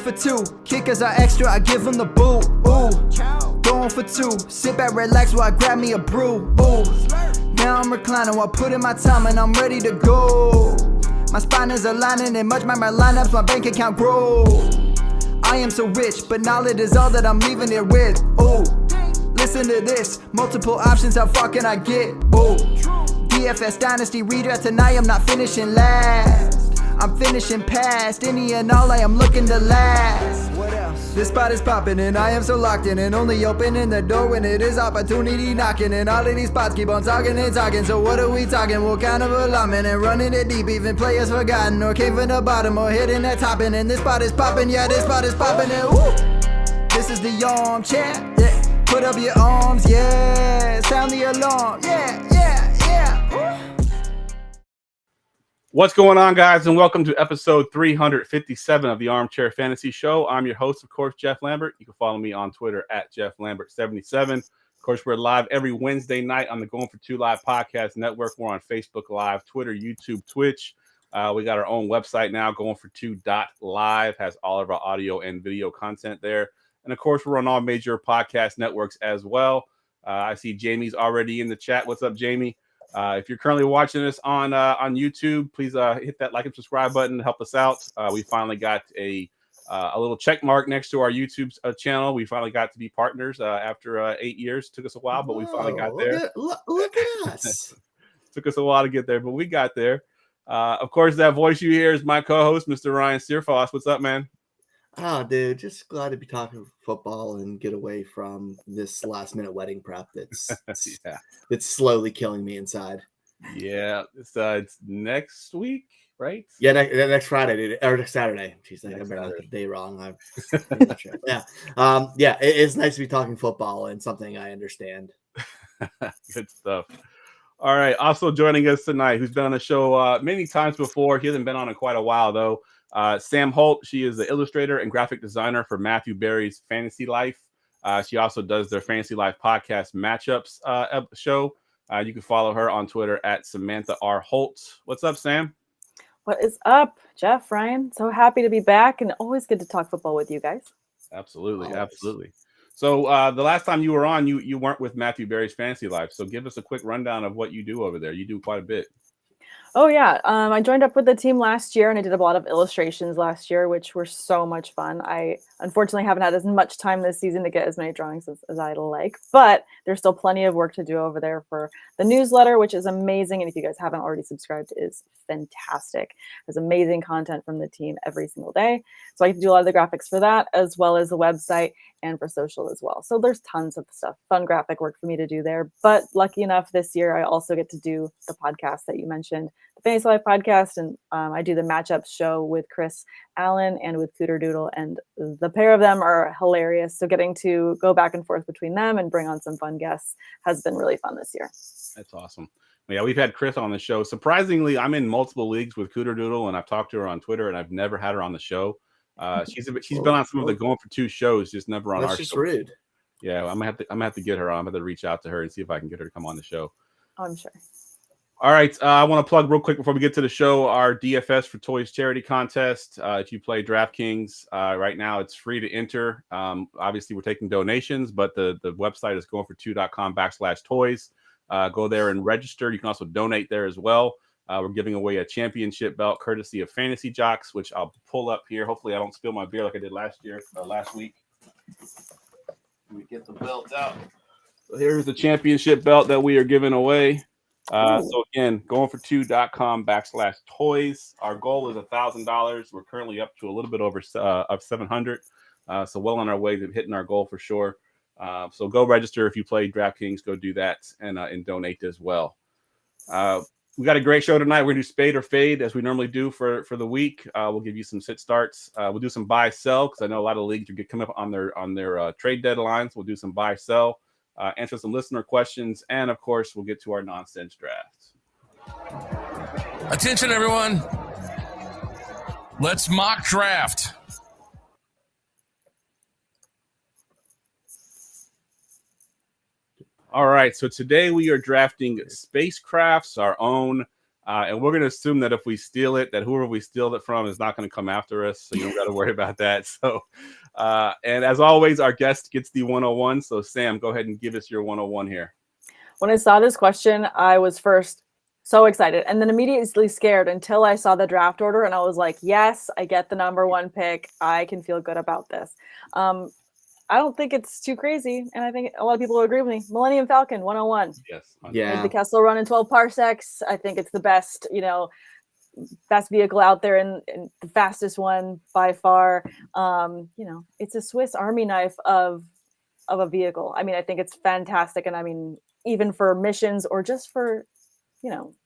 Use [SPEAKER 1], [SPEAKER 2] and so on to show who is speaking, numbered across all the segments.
[SPEAKER 1] for two. Kickers are extra, I give them the boot. Ooh, going for two. Sit back, relax while I grab me a brew. Ooh, now I'm reclining while putting my time and I'm ready to go. My spine is aligning and much my lineups, my bank account grow. I am so rich, but knowledge is all that I'm leaving it with. Ooh, listen to this. Multiple options, how far can I get? Ooh, DFS Dynasty redraft tonight, I'm not finishing last. I'm finishing past any and all, I am looking to last. What else? This spot is popping and I am so locked in and only opening the door when it is opportunity knocking. And all of these spots keep on talking and talking. So what are we talking? What kind of alignment? And running it deep, even players forgotten or came from the bottom or hitting that top end. And this spot is popping, yeah, this spot is popping. And woo, this is the armchair. Yeah, put up your arms, yeah, sound the alarm, yeah, yeah, yeah. Woo.
[SPEAKER 2] What's going on, guys, and welcome to episode 357 of the Armchair Fantasy Show. I'm your host, of course, Geoff Lambert. You can follow me on Twitter at JeoffLambert77. Of course, we're live every Wednesday night on the Going for Two Live podcast network. We're on Facebook Live, Twitter, YouTube, Twitch. We got our own website now, goingfor2.live, has all of our audio and video content there. And, of course, we're on all major podcast networks as well. I see Jamie's already in the chat. What's up, Jamie? If you're currently watching this on YouTube, please hit that like and subscribe button to help us out. We finally got a little check mark next to our YouTube channel. We finally got to be partners after 8 years. Took us a while, but we finally got there.
[SPEAKER 3] Look at us.
[SPEAKER 2] Took us a while to get there, but we got there. Of course, that voice you hear is my co-host, Mr. Ryan Searfoss. What's up, man?
[SPEAKER 3] Oh, dude, just glad to be talking football and get away from this last-minute wedding prep that's it's slowly killing me inside.
[SPEAKER 2] Yeah, it's next week, right?
[SPEAKER 3] Yeah, next Friday, dude, or next Saturday. Jeez, I better not get the day wrong. I'm not sure. Yeah, it's nice to be talking football and something I understand.
[SPEAKER 2] Good stuff. All right, also joining us tonight, who's been on the show many times before. He hasn't been on in quite a while, though. Sam Holt, she is the illustrator and graphic designer for Matthew Berry's Fantasy Life. She also does their Fantasy Life podcast matchups show. You can follow her on Twitter at Samantha R. Holt. What's up, Sam?
[SPEAKER 4] What is up, Geoff, Ryan? So happy to be back and always good to talk football with you guys.
[SPEAKER 2] Absolutely,
[SPEAKER 3] always.
[SPEAKER 2] Absolutely. So the last time you were on, you weren't with Matthew Berry's Fantasy Life. So give us a quick rundown of what you do over there. You do quite a bit.
[SPEAKER 4] Oh, yeah. I joined up with the team last year and I did a lot of illustrations last year, which were so much fun. I unfortunately haven't had as much time this season to get as many drawings as I'd like, but there's still plenty of work to do over there for the newsletter, which is amazing. And if you guys haven't already subscribed, it is fantastic. There's amazing content from the team every single day. So I get to do a lot of the graphics for that, as well as the website and for social as well. So there's tons of stuff, fun graphic work for me to do there. But lucky enough this year, I also get to do the podcast that you mentioned, the Fantasy Life podcast. And I do the matchups show with Chris Allen and with Cooter Doodle. And the pair of them are hilarious. So getting to go back and forth between them and bring on some fun guests has been really fun this year.
[SPEAKER 2] That's awesome. Yeah, we've had Chris on the show. Surprisingly, I'm in multiple leagues with Cooter Doodle, and I've talked to her on Twitter, and I've never had her on the show. She's been on some of the Going for Two shows, just never on our show.
[SPEAKER 3] That's just rude.
[SPEAKER 2] Yeah, I'm gonna have to get her on. I'm gonna have to reach out to her and see if I can get her to come on the show.
[SPEAKER 4] Oh, I'm sure.
[SPEAKER 2] All right, I want to plug real quick before we get to the show our DFS for Toys charity contest. If you play DraftKings, right now it's free to enter. Obviously, we're taking donations, but the website is goingfor2.com/toys. Go there and register. You can also donate there as well. We're giving away a championship belt courtesy of Fantasy Jocks, which I'll pull up here. Hopefully, I don't spill my beer like I did last week. Let me get the belt out. So here's the championship belt that we are giving away. So again, goingfor2.com/toys. Our goal is $1,000. We're currently up to a little bit over of 700. So well on our way to hitting our goal for sure. So go register if you play DraftKings. Go do that and donate as well. We got a great show tonight. We're gonna do Spade or Fade as we normally do for the week. We'll give you some sit starts. We'll do some buy sell because I know a lot of leagues are coming up on their trade deadlines. We'll do some buy sell, answer some listener questions, and of course we'll get to our nonsense draft.
[SPEAKER 5] Attention, everyone! Let's mock draft.
[SPEAKER 2] All right, so today we are drafting Spacecrafts, our own And we're going to assume that if we steal it, that whoever we steal it from is not going to come after us. So you don't got to worry about that. So, and as always, our guest gets the 101. So Sam, go ahead and give us your 101 here.
[SPEAKER 4] When I saw this question, I was first so excited and then immediately scared until I saw the draft order. And I was like, yes, I get the number 1 pick. I can feel good about this. I don't think it's too crazy. And I think a lot of people will agree with me. Millennium Falcon 101.
[SPEAKER 2] Yes.
[SPEAKER 3] Yeah.
[SPEAKER 4] Made the Kessel run in 12 parsecs. I think it's the best, best vehicle out there and the fastest one by far. It's a Swiss Army knife of a vehicle. I mean, I think it's fantastic. And I mean, even for missions or just for,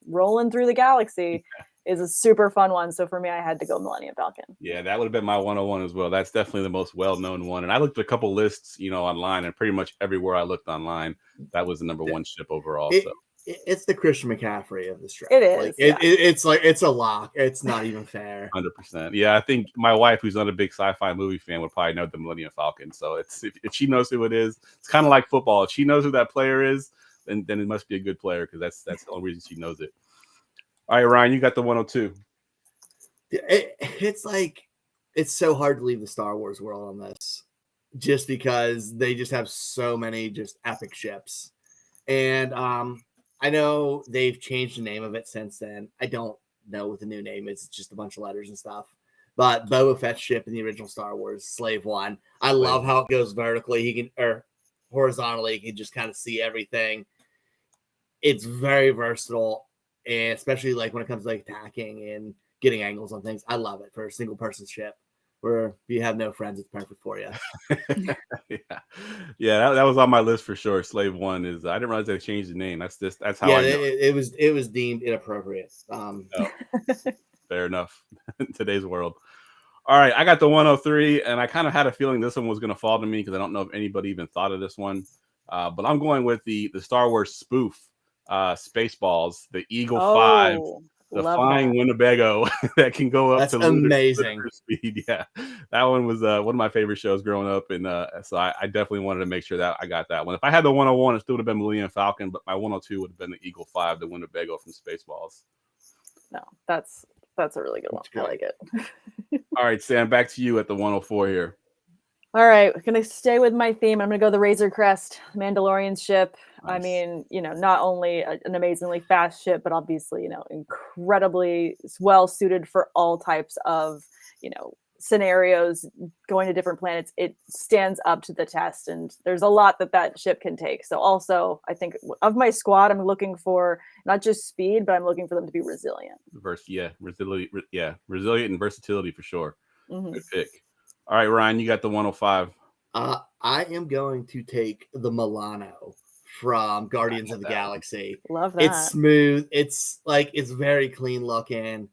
[SPEAKER 4] rolling through the galaxy is a super fun one. So for me, I had to go Millennium Falcon.
[SPEAKER 2] Yeah, that would have been my 101 as well. That's definitely the most well-known one. And I looked at a couple lists, online, and pretty much everywhere I looked online, that was the number 1 ship overall.
[SPEAKER 3] It's the Christian McCaffrey of the strap.
[SPEAKER 4] It is.
[SPEAKER 3] It's a lock. It's not even fair.
[SPEAKER 2] 100%. Yeah, I think my wife, who's not a big sci-fi movie fan, would probably know the Millennium Falcon. So if she knows who it is, it's kind of like football. If she knows who that player is, then it must be a good player because that's the only reason she knows it. All right, Ryan, you got the 102.
[SPEAKER 3] It's so hard to leave the Star Wars world on this just because they just have so many just epic ships. And I know they've changed the name of it since then. I don't know what the new name is. It's just a bunch of letters and stuff. But Boba Fett's ship in the original Star Wars, Slave One. I love how it goes vertically. Or horizontally. He can just kind of see everything. It's very versatile. And especially like when it comes to like attacking and getting angles on things. I love it for a single person ship where if you have no friends, it's perfect for you.
[SPEAKER 2] Yeah, that was on my list for sure. Slave One is, I didn't realize they changed the name. That's how I know.
[SPEAKER 3] It was deemed inappropriate.
[SPEAKER 2] Fair enough in today's world. All right, I got the 103, and I kind of had a feeling this one was going to fall to me because I don't know if anybody even thought of this one. But I'm going with the Star Wars spoof. Spaceballs, the Eagle 5, the flying Winnebago that can go up to
[SPEAKER 3] amazing
[SPEAKER 2] speed. Yeah, that one was one of my favorite shows growing up, and so I definitely wanted to make sure that I got that one. If I had the 101, it still would have been Millennium Falcon, but my 102 would have been the Eagle 5, the Winnebago from Spaceballs.
[SPEAKER 4] No, that's a really good one. I like it.
[SPEAKER 2] All right, Sam, back to you at the 104 here.
[SPEAKER 4] All right, we're going to stay with my theme. I'm going to go the Razor Crest, Mandalorian ship.
[SPEAKER 2] Nice.
[SPEAKER 4] I mean, not only an amazingly fast ship, but obviously, incredibly well suited for all types of, scenarios, going to different planets. It stands up to the test, and there's a lot that ship can take. So also, I think of my squad, I'm looking for not just speed, but I'm looking for them to be resilient.
[SPEAKER 2] Resilient and versatility for sure.
[SPEAKER 4] Mm-hmm.
[SPEAKER 2] Good pick. All right, Ryan, you got the 105.
[SPEAKER 3] I am going to take the Milano from Guardians of the Galaxy.
[SPEAKER 4] Love that.
[SPEAKER 3] It's smooth. It's very clean looking.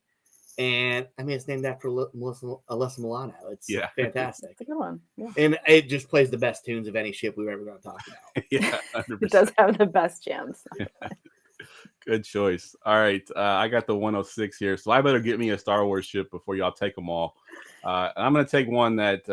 [SPEAKER 3] And I mean, it's named after Alyssa Milano. It's fantastic.
[SPEAKER 4] It's a good one. Yeah.
[SPEAKER 3] And it just plays the best tunes of any ship we've ever going to talk about.
[SPEAKER 2] Yeah, 100%.
[SPEAKER 4] It does have the best jams.
[SPEAKER 2] Good choice. All right, I got the 106 here, so I better get me a Star Wars ship before y'all take them all. I'm going to take one that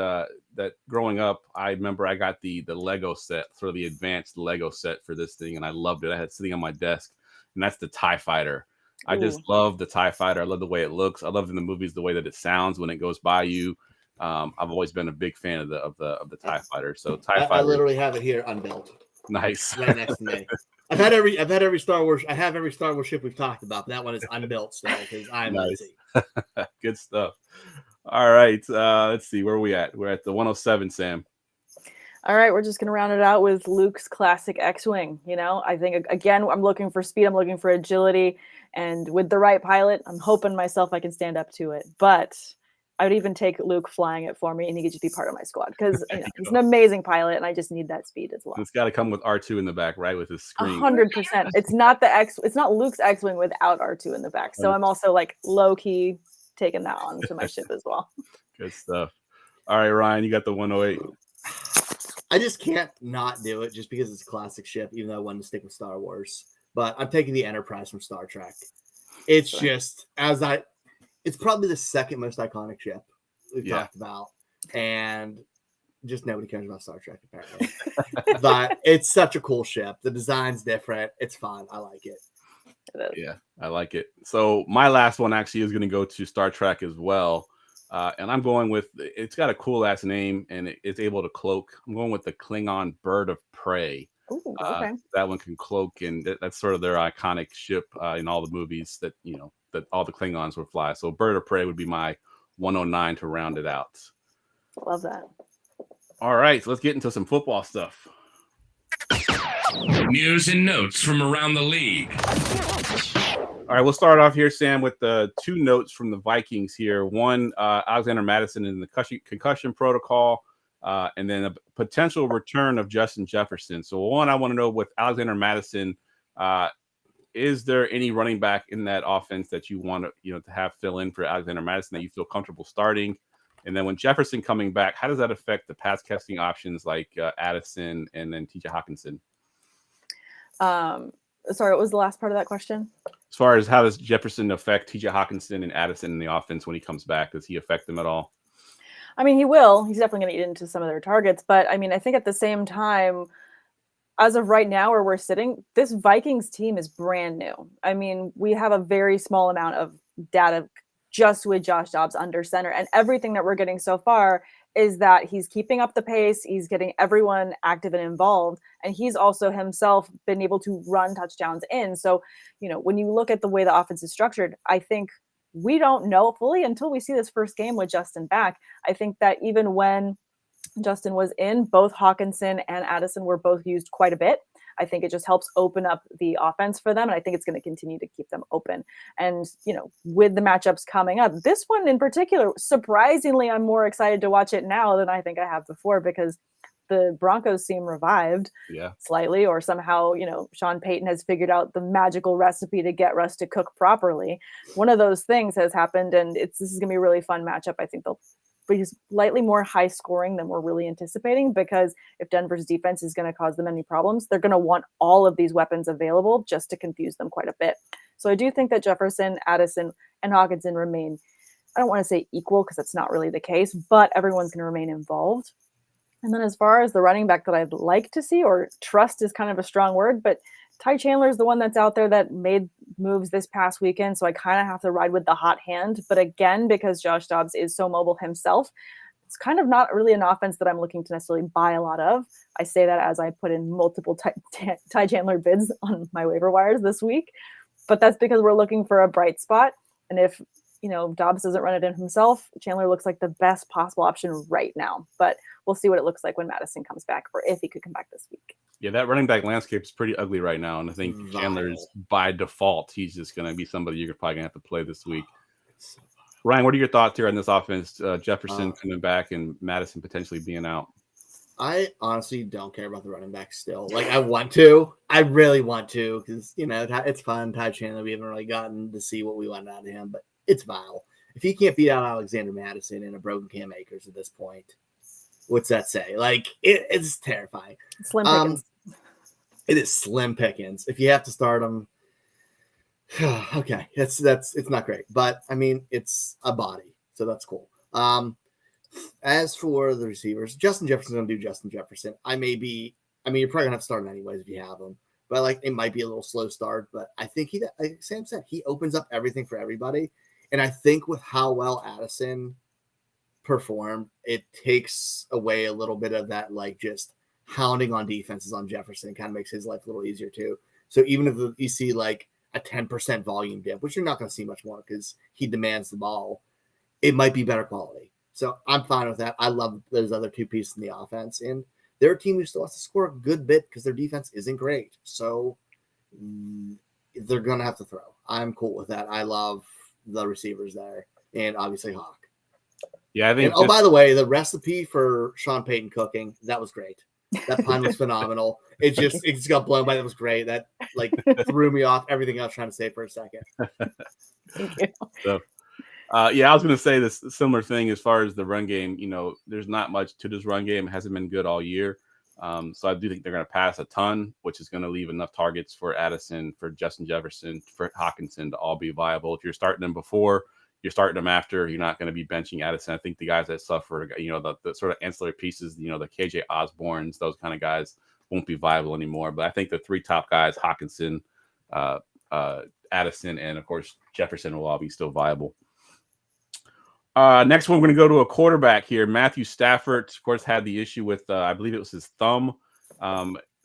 [SPEAKER 2] growing up, I remember I got the Lego set, sort of the advanced Lego set for this thing, and I loved it. I had it sitting on my desk, and that's the TIE Fighter. I just love the TIE Fighter. I love the way it looks. I love in the movies the way that it sounds when it goes by you. I've always been a big fan of the TIE Fighter. So TIE Fighter.
[SPEAKER 3] I literally have it here unbuilt.
[SPEAKER 2] Nice.
[SPEAKER 3] Right next to me. I've had every Star Wars. I have every Star Wars ship we've talked about. That one is unbuilt still because I'm lazy.
[SPEAKER 2] Good stuff. All right. Let's see. Where are we at? We're at the 107, Sam.
[SPEAKER 4] All right. We're just going to round it out with Luke's classic X-Wing. I think, again, I'm looking for speed. I'm looking for agility. And with the right pilot, I'm hoping myself I can stand up to it. But I would even take Luke flying it for me, and he could just be part of my squad because he's an amazing pilot, and I just need that speed as well.
[SPEAKER 2] It's got to come with R2 in the back, right, with his screen.
[SPEAKER 4] 100%. It's not It's not Luke's X-Wing without R2 in the back. So I'm also low key taking that on to my ship as well.
[SPEAKER 2] Good stuff. All right, Ryan, you got the 108.
[SPEAKER 3] I just can't not do it just because it's a classic ship, even though I wanted to stick with Star Wars. But I'm taking the Enterprise from Star Trek. It's just it's probably the second most iconic ship we've talked about. And just nobody cares about Star Trek, apparently. But it's such a cool ship. The design's different. It's fun. I like it.
[SPEAKER 4] It is.
[SPEAKER 2] Yeah, I like it. So my last one actually is going to go to Star Trek as well. And I'm going with, it's got a cool ass name and it's able to cloak. I'm going with the Klingon Bird of Prey.
[SPEAKER 4] Ooh, okay.
[SPEAKER 2] That one can cloak, and that's sort of their iconic ship in all the movies that, that all the Klingons would fly. So Bird of Prey would be my 109 to round it out.
[SPEAKER 4] Love that.
[SPEAKER 2] All right, so let's get into some football stuff.
[SPEAKER 5] News and notes from around the league.
[SPEAKER 2] All right, we'll start off here, Sam, with the 2 notes from the Vikings here. One, Alexander Mattison in the concussion protocol, and then a potential return of Justin Jefferson. So one, I want to know with Alexander Mattison, is there any running back in that offense that you want to, to have fill in for Alexander Mattison that you feel comfortable starting? And then when Jefferson coming back, how does that affect the pass catching options like Addison and then TJ Hawkinson?
[SPEAKER 4] Sorry, what was the last part of that question?
[SPEAKER 2] As far as how does Jefferson affect TJ Hawkinson and Addison in the offense when he comes back? Does he affect them at all?
[SPEAKER 4] I mean, he will. He's definitely going to eat into some of their targets. But I mean, I think at the same time, as of right now where we're sitting, this Vikings team is brand new. I mean, we have a very small amount of data just with Josh Dobbs under center. And everything that we're getting so far is that he's keeping up the pace. He's getting everyone active and involved. And he's also himself been able to run touchdowns in. So, when you look at the way the offense is structured, I think we don't know fully until we see this first game with Justin back. I think that even when Justin was in, both Hawkinson and Addison were both used quite a bit. I think it just helps open up the offense for them. And I think it's going to continue to keep them open. And, with the matchups coming up, this one in particular, surprisingly, I'm more excited to watch it now than I think I have before because the Broncos seem revived slightly, or somehow, Sean Payton has figured out the magical recipe to get Russ to cook properly. One of those things has happened, and this is going to be a really fun matchup. I think they'll be slightly more high scoring than we're really anticipating, because if Denver's defense is going to cause them any problems, they're going to want all of these weapons available just to confuse them quite a bit. So I do think that Jefferson, Addison, and Hawkinson remain, I don't want to say equal because that's not really the case, but everyone's going to remain involved. And then as far as the running back that I'd like to see, or trust is kind of a strong word, but Ty Chandler is the one that's out there that made moves this past weekend. So I kind of have to ride with the hot hand. But again, because Josh Dobbs is so mobile himself, it's kind of not really an offense that I'm looking to necessarily buy a lot of. I say that as I put in multiple Ty Chandler bids on my waiver wires this week. But that's because we're looking for a bright spot. And if, Dobbs doesn't run it in himself, Chandler looks like the best possible option right now. But we'll see what it looks like when Madison comes back, or if he could come back this week.
[SPEAKER 2] Yeah, that running back landscape is pretty ugly right now. And I think Chandler's by default, he's just going to be somebody you're probably going to have to play this week. Ryan, what are your thoughts here on this offense? Jefferson coming back and Madison potentially being out.
[SPEAKER 3] I honestly don't care about the running back still. Like, I really want to, because, it's fun. Ty Chandler, we haven't really gotten to see what we want out of him, but it's vile. If he can't beat out Alexander Mattison and a broken Cam Akers at this point, what's that say? Like, it's terrifying.
[SPEAKER 4] Slim pickings.
[SPEAKER 3] It is slim pickings. If you have to start him, okay, it's not great, but I mean, it's a body, so that's cool. As for the receivers, Justin Jefferson's gonna do Justin Jefferson. You're probably gonna have to start him anyways if you have him, but it might be a little slow start. But I think like Sam said, he opens up everything for everybody, and I think with how well Addison performed, it takes away a little bit of that, just hounding on defenses on Jefferson. Kind of makes his life a little easier too. So even if you see a 10% volume dip, which you're not going to see much more because he demands the ball, it might be better quality. So I'm fine with that. I love those other two pieces in the offense, and they're a team who still has to score a good bit because their defense isn't great. So they're going to have to throw. I'm cool with that. I love the receivers there, and obviously Hawk.
[SPEAKER 2] Yeah, I think.
[SPEAKER 3] And, by the way, the recipe for Sean Payton cooking, that was great. That pun was phenomenal. It just got blown by. That was great. That threw me off everything I was trying to say for a second.
[SPEAKER 4] Thank you.
[SPEAKER 2] So, I was going to say this similar thing as far as the run game. There's not much to this run game. It hasn't been good all year. So I do think they're going to pass a ton, which is going to leave enough targets for Addison, for Justin Jefferson, for Hawkinson to all be viable. If you're starting them before, you're starting them after, you're not going to be benching Addison. I think the guys that suffer, the sort of ancillary pieces, the KJ Osbornes, those kind of guys won't be viable anymore. But I think the three top guys, Hawkinson, Addison and, of course, Jefferson will all be still viable. Next one, we're going to go to a quarterback here. Matthew Stafford, of course, had the issue with, I believe it was his thumb.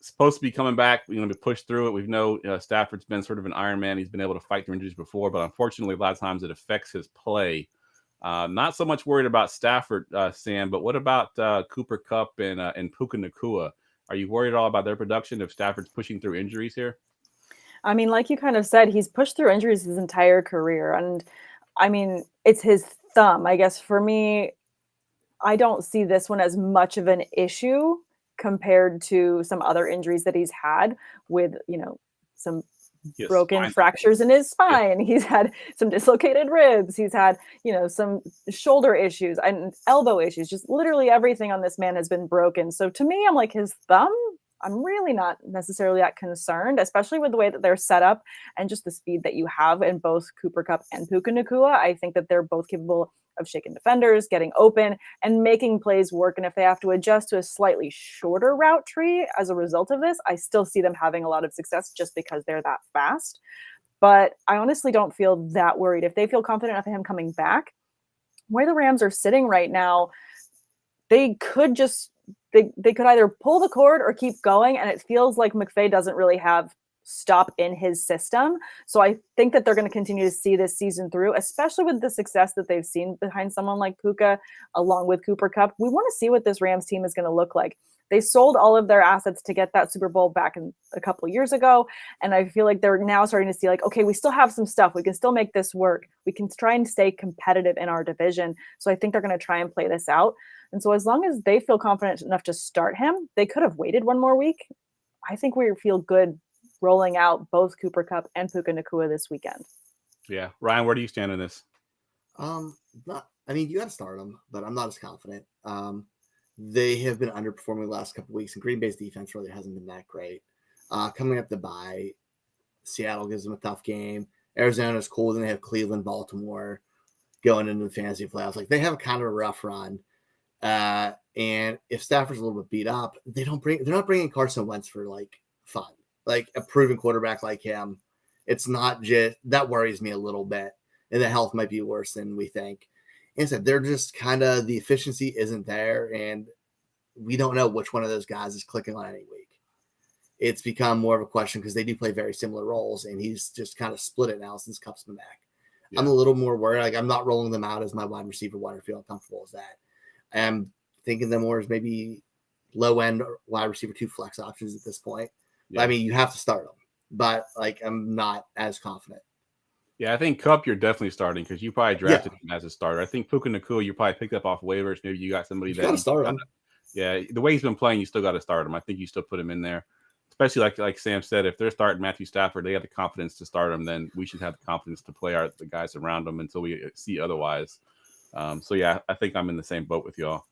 [SPEAKER 2] Supposed to be coming back. We're going to push through it. We know Stafford's been sort of an Iron Man. He's been able to fight through injuries before, but unfortunately, a lot of times it affects his play. Not so much worried about Stafford, Sam, but what about Cooper Kupp and Puka Nacua? Are you worried at all about their production if Stafford's pushing through injuries here?
[SPEAKER 4] I mean, like you kind of said, he's pushed through injuries his entire career. And I mean, it's his thumb. I guess for me, I don't see this one as much of an issue compared to some other injuries that he's had with, some broken fractures in his spine. Yeah. He's had some dislocated ribs. He's had, some shoulder issues and elbow issues. Just literally everything on this man has been broken. So to me, I'm like, his thumb, I'm really not necessarily that concerned, especially with the way that they're set up and just the speed that you have in both Cooper Kupp and Puka Nacua. I think that they're both capable of shaking defenders, getting open, and making plays work. And if they have to adjust to a slightly shorter route tree as a result of this, I still see them having a lot of success just because they're that fast. But I honestly don't feel that worried. If they feel confident of him coming back, where the Rams are sitting right now, they could just they could either pull the cord or keep going. And it feels like McVay doesn't really have stop in his system. So I think that they're going to continue to see this season through, especially with the success that they've seen behind someone like Puka, along with Cooper Kupp. We want to see what this Rams team is going to look like. They sold all of their assets to get that Super Bowl back in a couple of years ago. And I feel like they're now starting to see like, okay, we still have some stuff. We can still make this work. We can try and stay competitive in our division. So I think they're going to try and play this out. And so as long as they feel confident enough to start him, they could have waited one more week. I think we feel good rolling out both Cooper Kupp and Puka Nacua this weekend.
[SPEAKER 2] Yeah. Ryan, where do you stand on this?
[SPEAKER 3] You got to start them, but I'm not as confident. They have been underperforming the last couple of weeks, and Green Bay's defense really hasn't been that great. Coming up the bye, Seattle gives them a tough game. Arizona's cool. Then they have Cleveland, Baltimore going into the fantasy playoffs. Like, they have kind of a rough run. And if Stafford's a little bit beat up, they're not bringing Carson Wentz for like fun, like a proven quarterback like him. It's not just that worries me a little bit, and the health might be worse than we think. And so they're just kind of, the efficiency isn't there, and we don't know which one of those guys is clicking on any week. It's become more of a question because they do play very similar roles, and he's just kind of split it now since Kupp's been back. Yeah. I'm a little more worried. Like, I'm not rolling them out as my wide receiver one or feeling comfortable as that. I'm thinking them more as maybe low-end wide receiver 2 flex options at this point. Yeah. I mean, you have to start them, but like, I'm not as confident.
[SPEAKER 2] Yeah, I think Kupp you're definitely starting because you probably drafted him as a starter. I think Puka Nacua you probably picked up off waivers. Maybe you got somebody that
[SPEAKER 3] start him.
[SPEAKER 2] Yeah, the way he's been playing, you still got to start him. I think you still put him in there, especially like Sam said, if they're starting Matthew Stafford, they have the confidence to start him. Then we should have the confidence to play the guys around them until we see otherwise. So yeah, I think I'm in the same boat with y'all.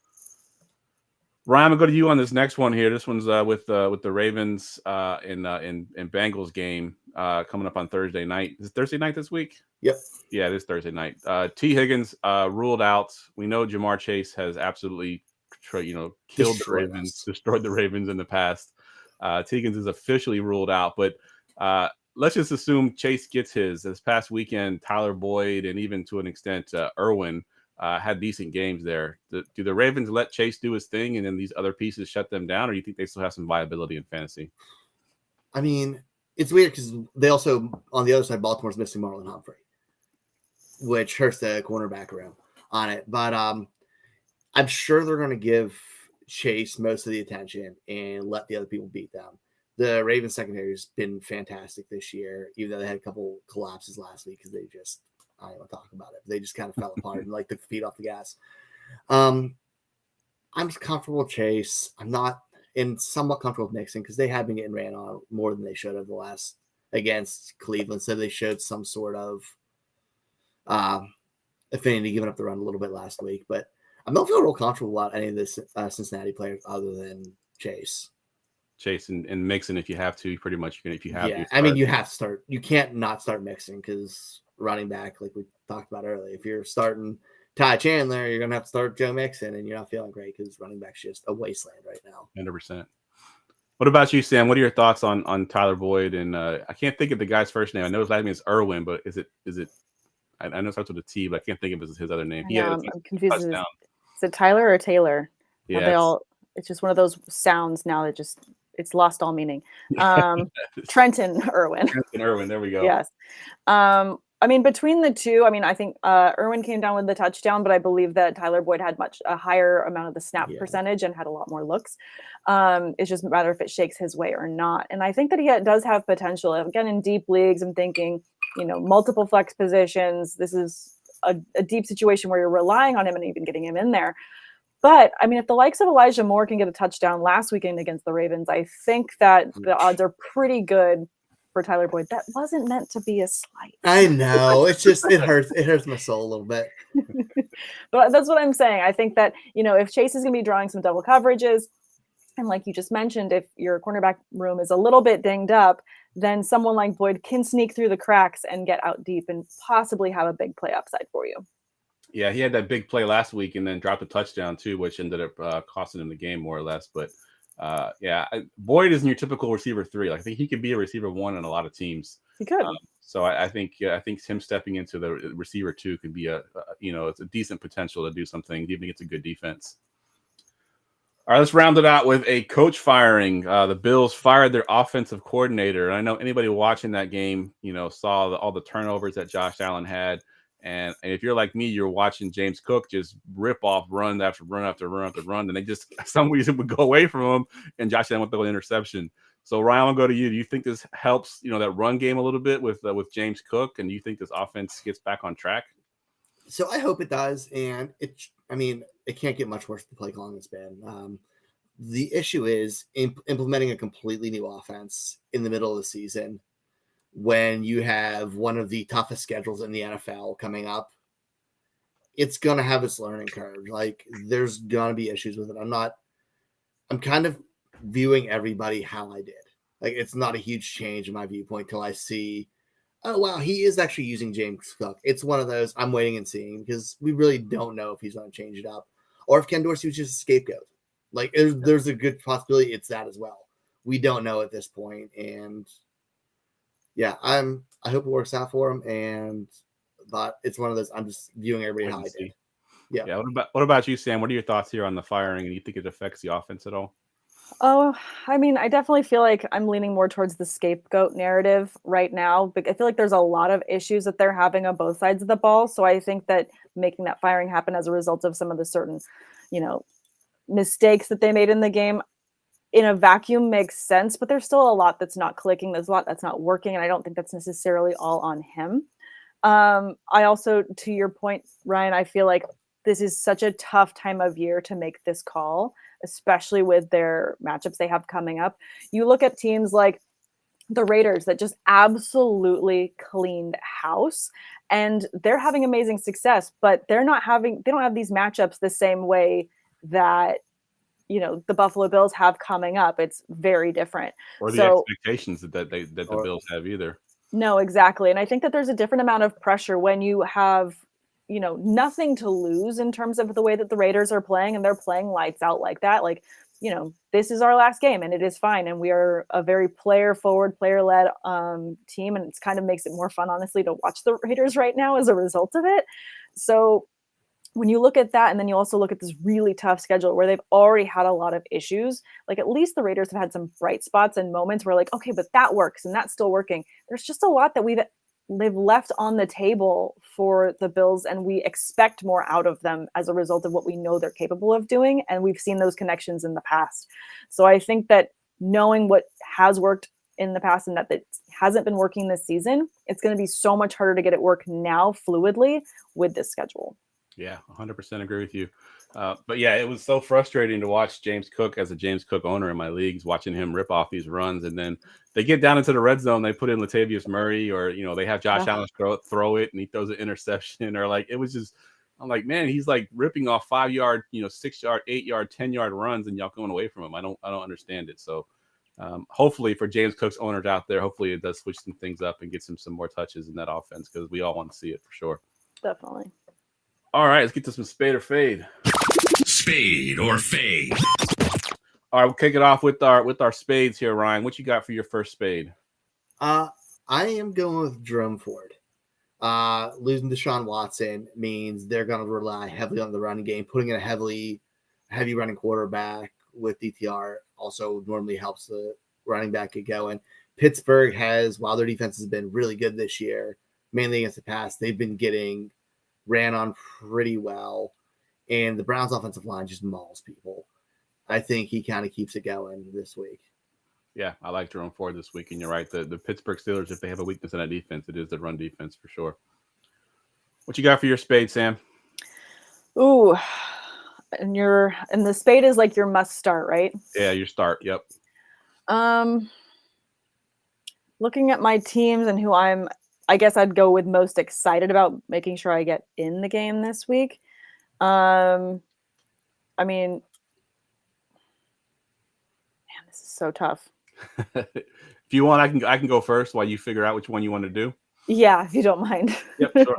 [SPEAKER 2] Ryan, I'm gonna go to you on this next one here. This one's with the Ravens in Bengals game coming up on Thursday night. Is it Thursday night this week?
[SPEAKER 3] Yep.
[SPEAKER 2] Yeah, it is Thursday night. T. Higgins ruled out. We know Jamar Chase has absolutely killed the Ravens, destroyed the Ravens in the past. T. Higgins is officially ruled out, but let's just assume Chase gets his. This past weekend, Tyler Boyd and even to an extent Irwin had decent games there. Do the Ravens let Chase do his thing and then these other pieces shut them down, or do you think they still have some viability in fantasy?
[SPEAKER 3] I mean, it's weird because they also, on the other side, Baltimore's missing Marlon Humphrey, which hurts the cornerback room on it. But I'm sure they're going to give Chase most of the attention and let the other people beat them. The Ravens secondary has been fantastic this year, even though they had a couple collapses last week because I don't want to talk about it. They just kind of fell apart and like took the feet off the gas. I'm just comfortable with Chase. I'm not somewhat comfortable with Mixon because they have been getting ran on more than they should have the last against Cleveland. So they showed some sort of affinity giving up the run a little bit last week. But I'm not feeling real comfortable about any of this Cincinnati players other than Chase.
[SPEAKER 2] Chase and Mixon, if you have to, pretty much if you have to.
[SPEAKER 3] I mean, you have to start. You can't not start Mixon because running back, like we talked about earlier, if you're starting Ty Chandler, you're going to have to start Joe Mixon, and you're not feeling great because running back's just a wasteland right now.
[SPEAKER 2] 100%. What about you, Sam? What are your thoughts on Tyler Boyd? And I can't think of the guy's first name. I know his last name is Irwin, but is it? I know it starts with a T, but I can't think of his other name. He had a
[SPEAKER 4] I'm confused. Is
[SPEAKER 2] touchdown.
[SPEAKER 4] it Tyler or Taylor? Have they
[SPEAKER 2] Yeah,
[SPEAKER 4] all? It's just one of those sounds now that it's lost all meaning. Trenton Irwin.
[SPEAKER 2] Trenton Irwin. There we go.
[SPEAKER 4] Yes. I mean, between the two, I mean, I think Irwin came down with the touchdown, but I believe that Tyler Boyd had a higher amount of the snap percentage and had a lot more looks. It's just a matter if it shakes his way or not. And I think that he does have potential. Again, in deep leagues, I'm thinking, multiple flex positions. This is a deep situation where you're relying on him and even getting him in there. But, I mean, if the likes of Elijah Moore can get a touchdown last weekend against the Ravens, I think that the odds are pretty good for Tyler Boyd. That wasn't meant to be a slight.
[SPEAKER 3] I know. It's just, it hurts my soul a little bit.
[SPEAKER 4] But that's what I'm saying. I think that, if Chase is going to be drawing some double coverages, and like you just mentioned, if your cornerback room is a little bit dinged up, then someone like Boyd can sneak through the cracks and get out deep and possibly have a big play upside for you.
[SPEAKER 2] Yeah, he had that big play last week and then dropped a touchdown too, which ended up costing him the game more or less. But Boyd isn't your typical receiver 3. Like, I think he could be a receiver 1 in a lot of teams.
[SPEAKER 4] He could.
[SPEAKER 2] So I think him stepping into the receiver 2 could be it's a decent potential to do some things, even if it's a good defense. All right, let's round it out with a coach firing. The Bills fired their offensive coordinator. And I know anybody watching that game, saw all the turnovers that Josh Allen had. And if you're like me, you're watching James Cook just rip off run after run after run after run, and they just some reason would go away from him, and Josh Allen went the interception. So Ryan, I'll go to you. Do you think this helps, that run game a little bit with James Cook, and do you think this offense gets back on track?
[SPEAKER 3] So I hope it does, and it can't get much worse than the play calling has been. The issue is implementing a completely new offense in the middle of the season, when you have one of the toughest schedules in the NFL coming up. It's going to have its learning curve. Like, there's going to be issues with it. I'm kind of viewing everybody how I did. Like, it's not a huge change in my viewpoint till I see, oh, wow, he is actually using James Cook. It's one of those I'm waiting and seeing, because we really don't know if he's going to change it up or if Ken Dorsey was just a scapegoat. Like, there's a good possibility it's that as well. We don't know at this point. And yeah, I hope it works out for him, but it's one of those I'm just viewing everybody how I did. Yeah.
[SPEAKER 2] What about you, Sam? What are your thoughts here on the firing, and do you think it affects the offense at all?
[SPEAKER 4] Oh, I mean, I definitely feel like I'm leaning more towards the scapegoat narrative right now. But I feel like there's a lot of issues that they're having on both sides of the ball. So I think that making that firing happen as a result of some of the certain, mistakes that they made in the game, in a vacuum makes sense, but there's still a lot that's not clicking. There's a lot that's not working. And I don't think that's necessarily all on him. I also, to your point, Ryan, I feel like this is such a tough time of year to make this call, especially with their matchups they have coming up. You look at teams like the Raiders that just absolutely cleaned house, and they're having amazing success, but they don't have these matchups the same way that the Buffalo Bills have coming up. It's very different.
[SPEAKER 2] Or the expectations that the Bills have either.
[SPEAKER 4] No, exactly. And I think that there's a different amount of pressure when you have, nothing to lose in terms of the way that the Raiders are playing, and they're playing lights out like that. Like, this is our last game and it is fine. And we are a very player forward, player led team. And it's kind of makes it more fun, honestly, to watch the Raiders right now as a result of it. So when you look at that, and then you also look at this really tough schedule where they've already had a lot of issues, like at least the Raiders have had some bright spots and moments where like, okay, but that works and that's still working. There's just a lot that they've left on the table for the Bills, and we expect more out of them as a result of what we know they're capable of doing. And we've seen those connections in the past. So I think that knowing what has worked in the past and that hasn't been working this season, it's going to be so much harder to get it work now fluidly with this schedule.
[SPEAKER 2] Yeah, 100% agree with you. But yeah, it was so frustrating to watch James Cook as a James Cook owner in my leagues, watching him rip off these runs. And then they get down into the red zone, they put in Latavius Murray, or, they have Josh Allen throw it and he throws an interception, or like, it was just, I'm like, man, he's like ripping off 5-yard, 6-yard, 8-yard, 10-yard runs, and y'all going away from him. I don't understand it. So hopefully for James Cook's owners out there, hopefully it does switch some things up and get some more touches in that offense, because we all want to see it for sure.
[SPEAKER 4] Definitely.
[SPEAKER 2] All right, let's get to some spade or fade.
[SPEAKER 5] Spade or fade.
[SPEAKER 2] All right, we'll kick it off with our spades here, Ryan. What you got for your first spade?
[SPEAKER 3] I am going with Jerome Ford. Losing Deshaun Watson means they're going to rely heavily on the running game. Putting in a heavy running quarterback with DTR also normally helps the running back get going. Pittsburgh while their defense has been really good this year, mainly against the pass, they've been getting ran on pretty well. And the Browns offensive line just mauls people. I think he kind of keeps it going this week.
[SPEAKER 2] Yeah, I like Jerome Ford this week, and you're right. The Pittsburgh Steelers, if they have a weakness in that defense, it is the run defense for sure. What you got for your spade, Sam?
[SPEAKER 4] Ooh, and the spade is like your must start, right?
[SPEAKER 2] Yeah, your start. Yep.
[SPEAKER 4] Looking at my teams and who I guess I'd go with most excited about making sure I get in the game this week. I mean, man, this is so tough.
[SPEAKER 2] If you want, I can go first while you figure out which one you want to do.
[SPEAKER 4] Yeah, if you don't mind.
[SPEAKER 2] Yep, sure.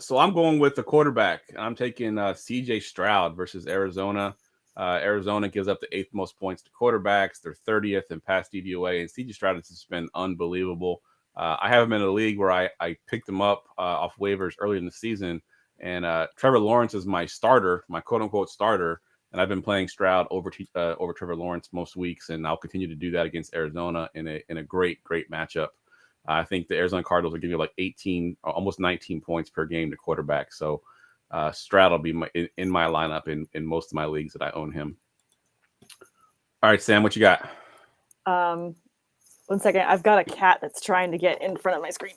[SPEAKER 2] So I'm going with the quarterback. I'm taking CJ Stroud versus Arizona. Arizona gives up the 8th most points to quarterbacks. They're 30th in pass DVOA, and CJ Stroud has just been unbelievable. I have him in a league where I picked him up off waivers early in the season, and Trevor Lawrence is my starter, my quote-unquote starter, and I've been playing Stroud over Trevor Lawrence most weeks, and I'll continue to do that against Arizona in a great matchup. I think the Arizona Cardinals are giving you like 18, almost 19 points per game to quarterback. So Stroud will be in my lineup in most of my leagues that I own him. All right, Sam, what you got?
[SPEAKER 4] 1 second. I've got a cat that's trying to get in front of my screen.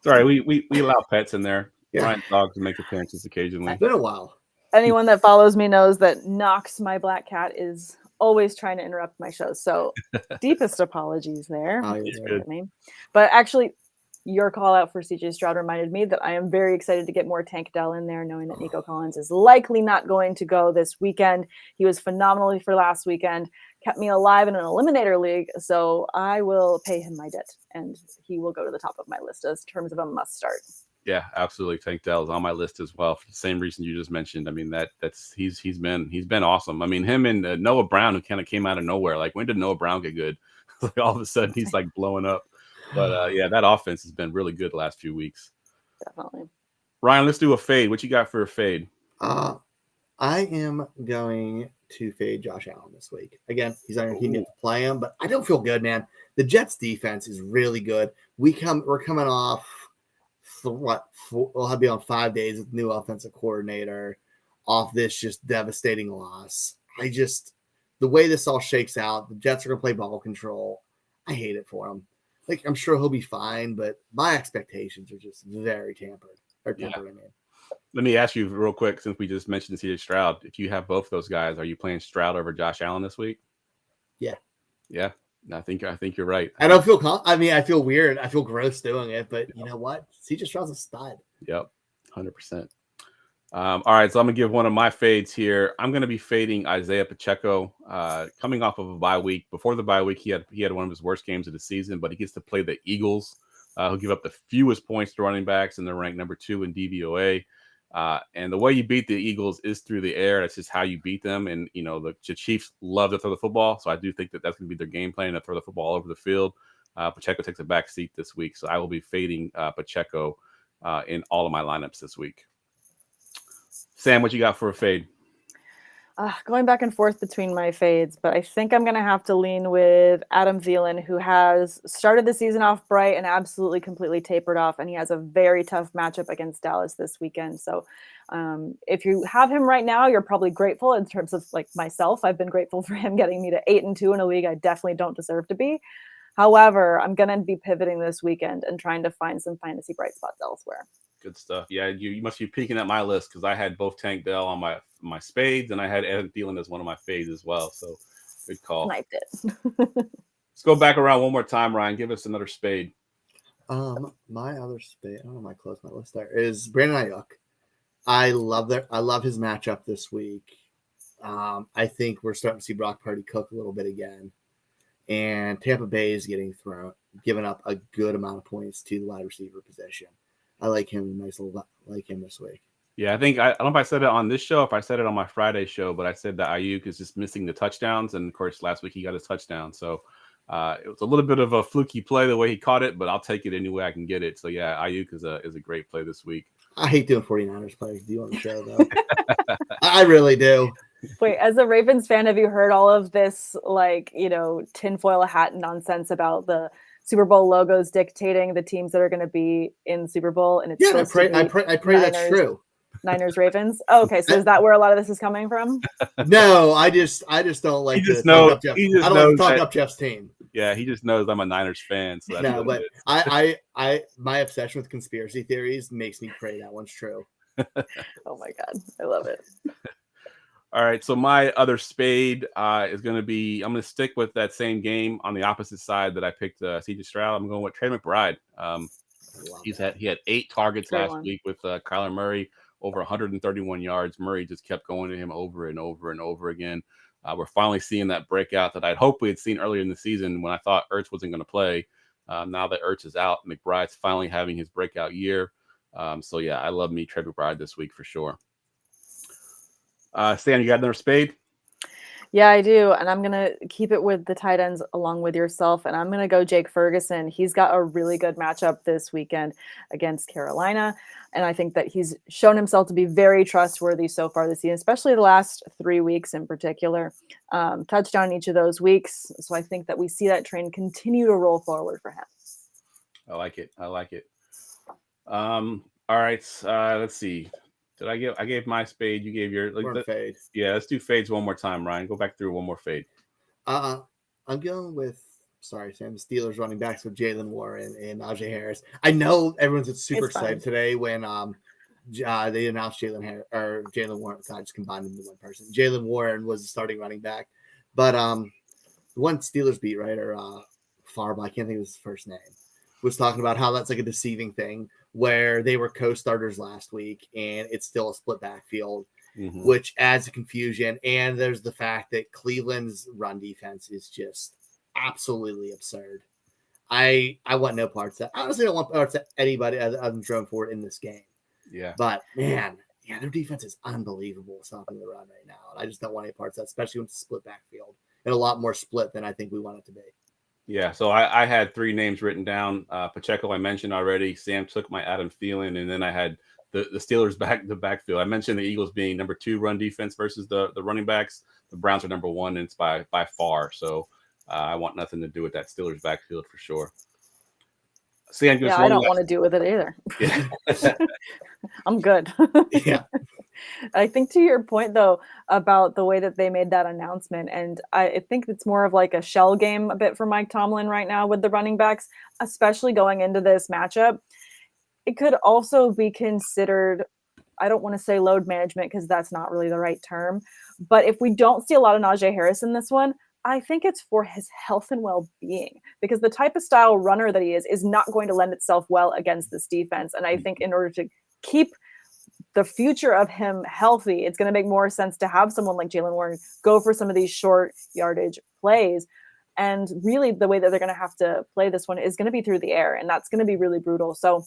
[SPEAKER 2] Sorry, we allow pets in there.
[SPEAKER 3] Yeah.
[SPEAKER 2] Ryan's dogs make appearances occasionally.
[SPEAKER 3] It's been a while.
[SPEAKER 4] Anyone that follows me knows that Knox, my black cat, is always trying to interrupt my show. So deepest apologies there.
[SPEAKER 3] Oh, yeah,
[SPEAKER 2] good.
[SPEAKER 4] But actually, your call out for CJ Stroud reminded me that I am very excited to get more Tank Dell in there, knowing that Nico Collins is likely not going to go this weekend. He was phenomenally for last weekend, kept me alive in an eliminator league. So I will pay him my debt, and he will go to the top of my list as terms of a must start.
[SPEAKER 2] Yeah, absolutely. Tank Dell is on my list as well for the same reason you just mentioned. I mean, he's been awesome. I mean, him and Noah Brown, who kind of came out of nowhere. Like, when did Noah Brown get good? Like, all of a sudden he's like blowing up. But yeah, that offense has been really good the last few weeks.
[SPEAKER 4] Definitely.
[SPEAKER 2] Ryan, let's do a fade. What you got for a fade?
[SPEAKER 3] I am going to fade Josh Allen this week. Again, he's on your team to play him, but I don't feel good, man. The Jets defense is really good. We're coming off we'll be on 5 days with new offensive coordinator off this just devastating loss. The way this all shakes out, the Jets are going to play ball control. I hate it for him. Like, I'm sure he'll be fine, but my expectations are just very tempered.
[SPEAKER 2] Yeah. Let me ask you real quick, since we just mentioned CJ Stroud, if you have both those guys, are you playing Stroud over Josh Allen this week?
[SPEAKER 3] Yeah.
[SPEAKER 2] Yeah. I think you're right.
[SPEAKER 3] I don't feel I feel weird. I feel gross doing it, but you know what? CJ Stroud's a stud.
[SPEAKER 2] Yep. 100%. All right, so I'm gonna give one of my fades here. I'm gonna be fading Isaiah Pacheco, coming off of a bye week. Before the bye week, he had one of his worst games of the season, but he gets to play the Eagles, who give up the fewest points to running backs, and they're ranked number 2 in DVOA. And the way you beat the Eagles is through the air. That's just how you beat them. And the Chiefs love to throw the football, so I do think that's gonna be their game plan, to throw the football all over the field. Pacheco takes a back seat this week, so I will be fading Pacheco in all of my lineups this week. Sam, what you got for a fade?
[SPEAKER 4] Going back and forth between my fades, but I think I'm going to have to lean with Adam Thielen, who has started the season off bright and absolutely completely tapered off, and he has a very tough matchup against Dallas this weekend. So if you have him right now, you're probably grateful. In terms of like myself, I've been grateful for him getting me to 8-2 in a league I definitely don't deserve to be. However, I'm going to be pivoting this weekend and trying to find some fantasy bright spots elsewhere.
[SPEAKER 2] Good stuff. Yeah, you must be peeking at my list, because I had both Tank Dell on my spades, and I had Adam Thielen as one of my fades as well. So good call.
[SPEAKER 4] Sniped it.
[SPEAKER 2] Let's go back around one more time, Ryan. Give us another spade.
[SPEAKER 3] My other spade, I don't know if I closed my list there, is Brandon Ayuk. I love his matchup this week. I think we're starting to see Brock Purdy cook a little bit again. And Tampa Bay is giving up a good amount of points to the wide receiver position. I like him this week.
[SPEAKER 2] Yeah, I think I don't know if I said it on this show, if I said it on my Friday show, but I said that Ayuk is just missing the touchdowns, and of course last week he got his touchdown. So it was a little bit of a fluky play the way he caught it, but I'll take it any way I can get it. So yeah, Ayuk is a great play this week.
[SPEAKER 3] I hate doing 49ers plays. Do you on the show though? I really do.
[SPEAKER 4] Wait, as a Ravens fan, have you heard all of this, like, tinfoil hat nonsense about the Super Bowl logos dictating the teams that are going to be in Super Bowl? And it's
[SPEAKER 3] I pray that's true.
[SPEAKER 4] Niners, Ravens. Oh, okay, so is that where a lot of this is coming from?
[SPEAKER 3] No, I just don't like to talk up Jeff. I don't like to talk up Jeff's team.
[SPEAKER 2] Yeah, he just knows I'm a Niners fan. So that's
[SPEAKER 3] but I my obsession with conspiracy theories makes me pray that one's true.
[SPEAKER 4] Oh my God, I love it.
[SPEAKER 2] All right, so my other spade is going to be, I'm going to stick with that same game on the opposite side that I picked C.J. Stroud. I'm going with Trey McBride. He had 8 targets last week with Kyler Murray, over 131 yards. Murray just kept going to him over and over and over again. We're finally seeing that breakout that I'd hoped we had seen earlier in the season when I thought Ertz wasn't going to play. Now that Ertz is out, McBride's finally having his breakout year. So yeah, I love me Trey McBride this week for sure. Stan, you got another spade?
[SPEAKER 4] Yeah, I do. And I'm going to keep it with the tight ends along with yourself. And I'm going to go Jake Ferguson. He's got a really good matchup this weekend against Carolina. And I think that he's shown himself to be very trustworthy so far this season, especially the last 3 weeks in particular. Touchdown each of those weeks. So I think that we see that train continue to roll forward for him.
[SPEAKER 2] I like it. All right. Let's see. I gave my spade. You gave your
[SPEAKER 3] fade.
[SPEAKER 2] Yeah, let's do fades one more time, Ryan. Go back through one more fade.
[SPEAKER 3] I'm going with Steelers running backs with Jalen Warren and Najee Harris. I know everyone's super excited today when they announced Jalen Warren. I just combined them into one person. Jalen Warren was the starting running back, but one Steelers beat writer, Farb, I can't think of his first name, was talking about how that's like a deceiving thing where they were co-starters last week and it's still a split backfield, which adds a confusion. And there's the fact that Cleveland's run defense is just absolutely absurd. I want no parts of that. I honestly don't want parts of anybody other than Jerome Ford in this game.
[SPEAKER 2] Yeah.
[SPEAKER 3] But man, their defense is unbelievable stopping the run right now. And I just don't want any parts of that, especially when it's a split backfield and a lot more split than I think we want it to be.
[SPEAKER 2] Yeah, so I had 3 names written down. Pacheco, I mentioned already. Sam took my Adam Thielen, and then I had the Steelers the backfield. I mentioned the Eagles being number 2 run defense versus the running backs. The Browns are number 1, and it's by far. So I want nothing to do with that Steelers backfield for sure. Sam,
[SPEAKER 4] I don't want to do with it either.
[SPEAKER 2] Yeah.
[SPEAKER 4] I'm good.
[SPEAKER 3] Yeah.
[SPEAKER 4] I think to your point, though, about the way that they made that announcement, and I think it's more of like a shell game a bit for Mike Tomlin right now with the running backs, especially going into this matchup. It could also be considered, I don't want to say load management because that's not really the right term, but if we don't see a lot of Najee Harris in this one, I think it's for his health and well-being, because the type of style runner that he is not going to lend itself well against this defense. And I think in order to keep the future of him healthy, it's going to make more sense to have someone like Jalen Warren go for some of these short yardage plays. And really the way that they're going to have to play this one is going to be through the air, and that's going to be really brutal. So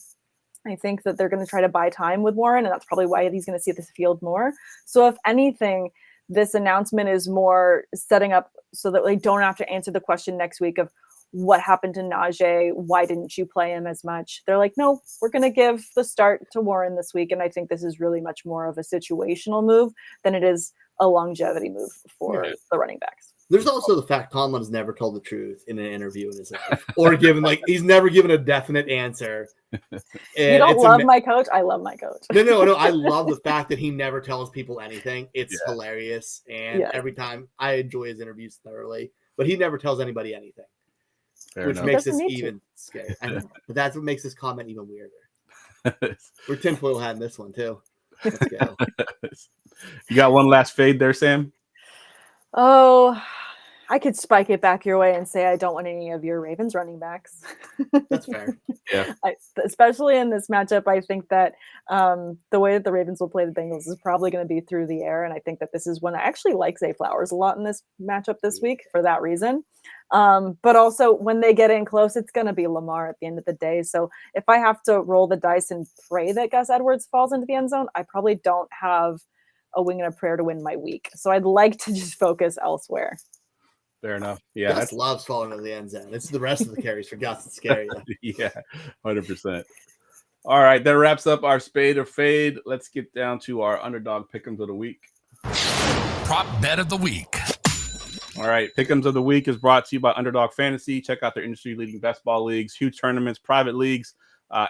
[SPEAKER 4] I think that they're going to try to buy time with Warren, and that's probably why he's going to see this field more. So if anything, this announcement is more setting up so that they don't have to answer the question next week of what happened to Najee, why didn't you play him as much? They're like, no, we're going to give the start to Warren this week. And I think this is really much more of a situational move than it is a longevity move for the running backs.
[SPEAKER 3] There's also the fact Tomlin has never told the truth in an interview in his life, or given he's never given a definite answer.
[SPEAKER 4] You don't love my coach? I love my coach.
[SPEAKER 3] No. I love the fact that he never tells people anything. It's hilarious. And every time I enjoy his interviews thoroughly, but he never tells anybody anything. Which makes this even scary. I know, but that's what makes this comment even weirder. We're tinfoil hat in this one too. Let's go.
[SPEAKER 2] You got one last fade there, Sam?
[SPEAKER 4] Oh, I could spike it back your way and say I don't want any of your Ravens running backs.
[SPEAKER 3] That's fair.
[SPEAKER 2] Yeah.
[SPEAKER 4] Especially in this matchup, I think that the way that the Ravens will play the Bengals is probably going to be through the air, and I think that this is when I actually like Zay Flowers a lot in this matchup this week for that reason. But also when they get in close, it's going to be Lamar at the end of the day. So if I have to roll the dice and pray that Gus Edwards falls into the end zone, I probably don't have a wing and a prayer to win my week. So I'd like to just focus elsewhere.
[SPEAKER 2] Fair enough. Yeah.
[SPEAKER 3] Gus loves falling into the end zone. It's the rest of the carries for Gus that scare you.
[SPEAKER 2] Yeah, 100%. All right, that wraps up our spade or fade. Let's get down to our underdog pick'ems of the week.
[SPEAKER 5] Prop bet of the week.
[SPEAKER 2] All right, pick'ems of the week is brought to you by Underdog Fantasy. Check out their industry-leading best ball leagues, huge tournaments, private leagues,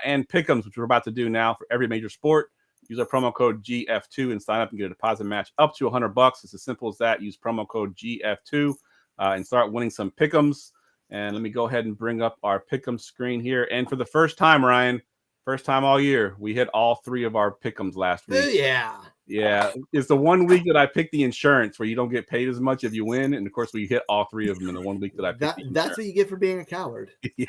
[SPEAKER 2] and pick'ems, which we're about to do now for every major sport. Use our promo code GF2 and sign up and get a deposit match up to $100. It's as simple as that. Use promo code GF2 and start winning some pick'ems. And let me go ahead and bring up our pick'em screen here. And for the first time, Ryan, first time all year, we hit all three of our pick'ems last week.
[SPEAKER 3] Yeah.
[SPEAKER 2] Yeah, it's the 1 week that I picked the insurance where you don't get paid as much if you win, and of course we hit all three of them in the 1 week that I picked.
[SPEAKER 3] That's what you get for being a coward.
[SPEAKER 2] Yeah.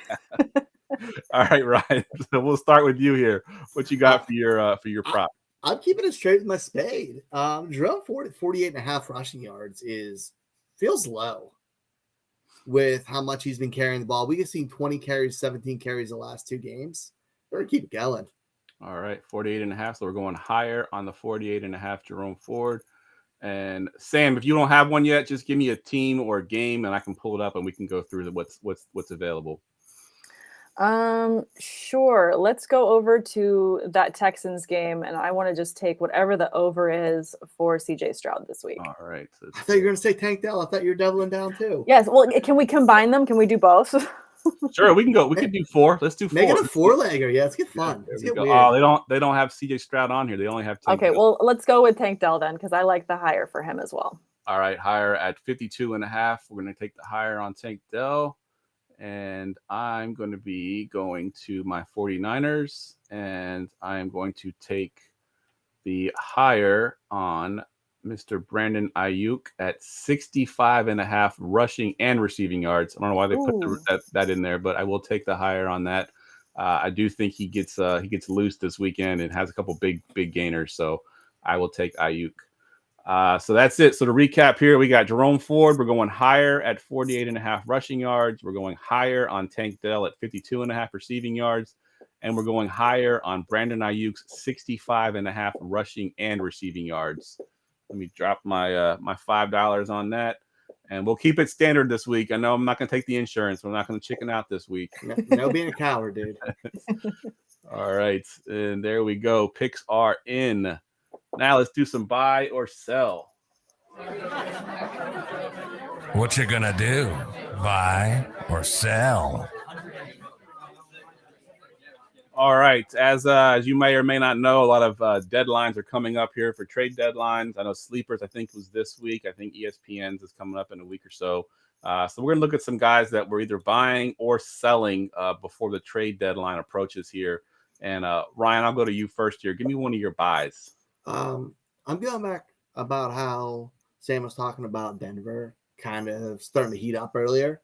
[SPEAKER 2] All right, Ryan. So we'll start with you here. What you got for your prop?
[SPEAKER 3] I'm keeping it straight with my spade. Jerome Ford at 48.5 rushing yards feels low with how much he's been carrying the ball. We have seen 20 carries, 17 carries the last 2 games. Better keep it going.
[SPEAKER 2] All right, 48.5. So we're going higher on the 48.5 Jerome Ford. And Sam, if you don't have one yet, just give me a team or a game and I can pull it up and we can go through what's available.
[SPEAKER 4] Sure. Let's go over to that Texans game, and I want to just take whatever the over is for CJ Stroud this week.
[SPEAKER 2] All right. So
[SPEAKER 3] I thought you were going to say Tank Dell. I thought you were doubling down too.
[SPEAKER 4] Yes. Well, can we combine them? Can we do both?
[SPEAKER 2] Sure, we can go. We can do 4. Let's do 4.
[SPEAKER 3] Make it a 4-legger. Yeah, let's get fun. Let's get weird.
[SPEAKER 2] Oh, they don't have CJ Stroud on here. They only have Tank Dell.
[SPEAKER 4] Well, let's go with Tank Dell then, because I like the higher for him as well.
[SPEAKER 2] All right, higher at 52.5. We're going to take the higher on Tank Dell. And I'm going to be going to my 49ers. And I'm going to take the higher on Mr. Brandon Ayuk at 65.5 rushing and receiving yards. I don't know why they put that in there, but I will take the higher on that. I do think he gets loose this weekend and has a couple big gainers, so I will take Ayuk. So that's it. So to recap here, we got Jerome Ford. We're going higher at 48.5 rushing yards. We're going higher on Tank Dell at 52.5 receiving yards. And we're going higher on Brandon Ayuk's 65.5 rushing and receiving yards. Let me drop my my $5 on that. And we'll keep it standard this week. I know I'm not going to take the insurance. I'm not going to chicken out this week.
[SPEAKER 3] No being a coward, dude.
[SPEAKER 2] All right. And there we go. Picks are in. Now let's do some buy or sell.
[SPEAKER 5] What you gonna do? Buy or sell?
[SPEAKER 2] All right. As you may or may not know, a lot of deadlines are coming up here for trade deadlines. I know Sleepers, I think, was this week. I think ESPN's is coming up in a week or so. So we're going to look at some guys that we're either buying or selling before the trade deadline approaches here. And Ryan, I'll go to you first here. Give me one of your buys.
[SPEAKER 3] I'm going back about how Sam was talking about Denver kind of starting to heat up earlier.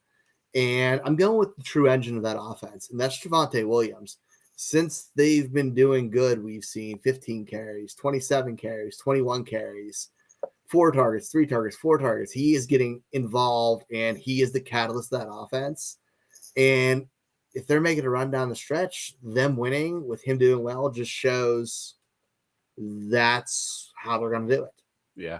[SPEAKER 3] And I'm going with the true engine of that offense, and that's Javonte Williams. Since they've been doing good, we've seen 15 carries, 27 carries, 21 carries, 4 targets, 3 targets, 4 targets. He is getting involved, and he is the catalyst of that offense. And if they're making a run down the stretch, them winning with him doing well just shows that's how they're going to do it.
[SPEAKER 2] Yeah.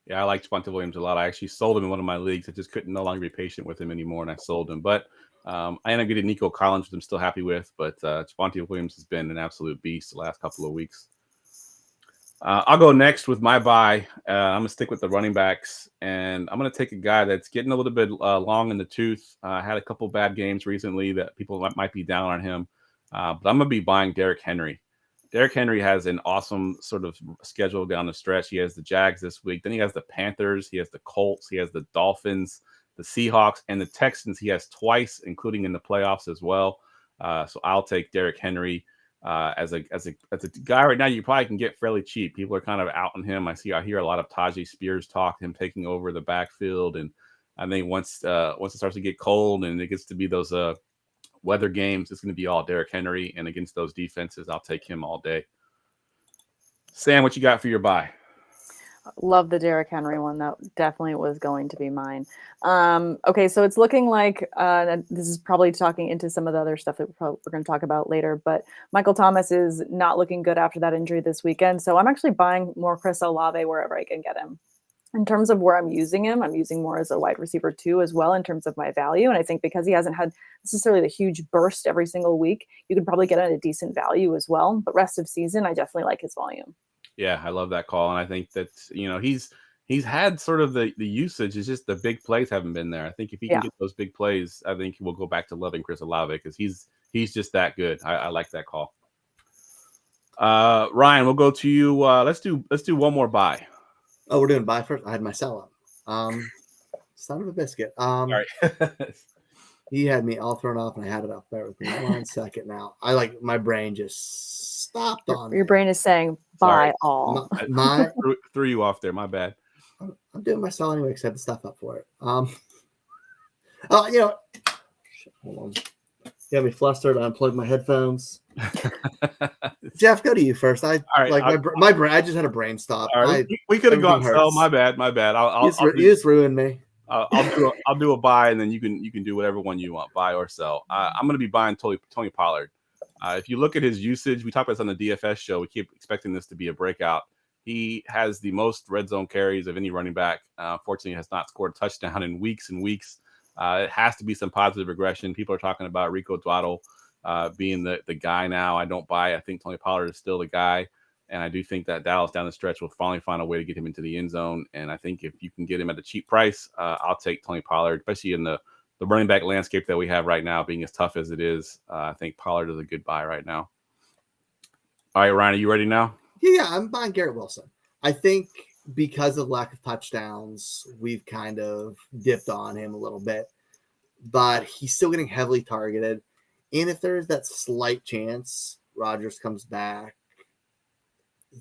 [SPEAKER 2] Yeah, I like Javonte Williams a lot. I actually sold him in one of my leagues. I just couldn't no longer be patient with him anymore, and I sold him. But I ended up getting Nico Collins, which I'm still happy with. But Javonte Williams has been an absolute beast the last couple of weeks. I'll go next with my buy. I'm going to stick with the running backs, and I'm going to take a guy that's getting a little bit long in the tooth. Had a couple bad games recently that people might be down on him. But I'm going to be buying Derrick Henry. Derrick Henry has an awesome sort of schedule down the stretch. He has the Jags this week. Then he has the Panthers. He has the Colts. He has the Dolphins, the Seahawks, and the Texans. He has twice, including in the playoffs as well. So I'll take Derrick Henry as a guy right now. You probably can get fairly cheap. People are kind of out on him. I hear a lot of Tajay Spears talk, him taking over the backfield, and I think once it starts to get cold and it gets to be those weather games, it's going to be all Derrick Henry. And against those defenses, I'll take him all day. Sam, what you got for your buy?
[SPEAKER 4] Love the Derrick Henry one. That definitely was going to be mine. Okay, so it's looking like this is probably talking into some of the other stuff that we're going to talk about later, but Michael Thomas is not looking good after that injury this weekend. So I'm actually buying more Chris Olave wherever I can get him. In terms of where I'm using him, I'm using more as a wide receiver too, as well, in terms of my value. And I think because he hasn't had necessarily the huge burst every single week, you could probably get at a decent value as well. But rest of season, I definitely like his volume.
[SPEAKER 2] Yeah, I love that call. And I think that, he's had sort of the usage. It's just the big plays haven't been there. I think if he can get those big plays, I think we'll go back to loving Chris Olave because he's just that good. I like that call. Ryan, we'll go to you. Let's do one more buy.
[SPEAKER 3] Oh, we're doing buy first. I had my sell up. Son of a biscuit.
[SPEAKER 2] Sorry.
[SPEAKER 3] He had me all thrown off, and I had it up there with me. 1 second now. My brain just stopped on
[SPEAKER 4] Your
[SPEAKER 3] me.
[SPEAKER 4] brain is saying buy all.
[SPEAKER 3] My
[SPEAKER 2] threw you off there. My bad.
[SPEAKER 3] I'm doing my sell anyway because I had the stuff up for it. Hold on. You got me flustered. I unplugged my headphones. Jeff, go to you first. My brain. I just had a brain stop.
[SPEAKER 2] Right, we could have gone sell. My bad.
[SPEAKER 3] You just ruined me.
[SPEAKER 2] I'll do a buy, and then you can do whatever one you want, buy or sell. I'm going to be buying Tony Pollard. If you look at his usage, we talked about this on the DFS show. We keep expecting this to be a breakout. He has the most red zone carries of any running back. Fortunately, has not scored a touchdown in weeks and weeks. It has to be some positive regression. People are talking about Rico Dwaddle being the guy now. I don't buy. I think Tony Pollard is still the guy. And I do think that Dallas down the stretch will finally find a way to get him into the end zone. And I think if you can get him at a cheap price, I'll take Tony Pollard, especially in the running back landscape that we have right now, being as tough as it is. I think Pollard is a good buy right now. All right, Ryan, are you ready now?
[SPEAKER 3] Yeah, I'm buying Garrett Wilson. I think because of lack of touchdowns, we've kind of dipped on him a little bit, but he's still getting heavily targeted. And if there's that slight chance Rodgers comes back,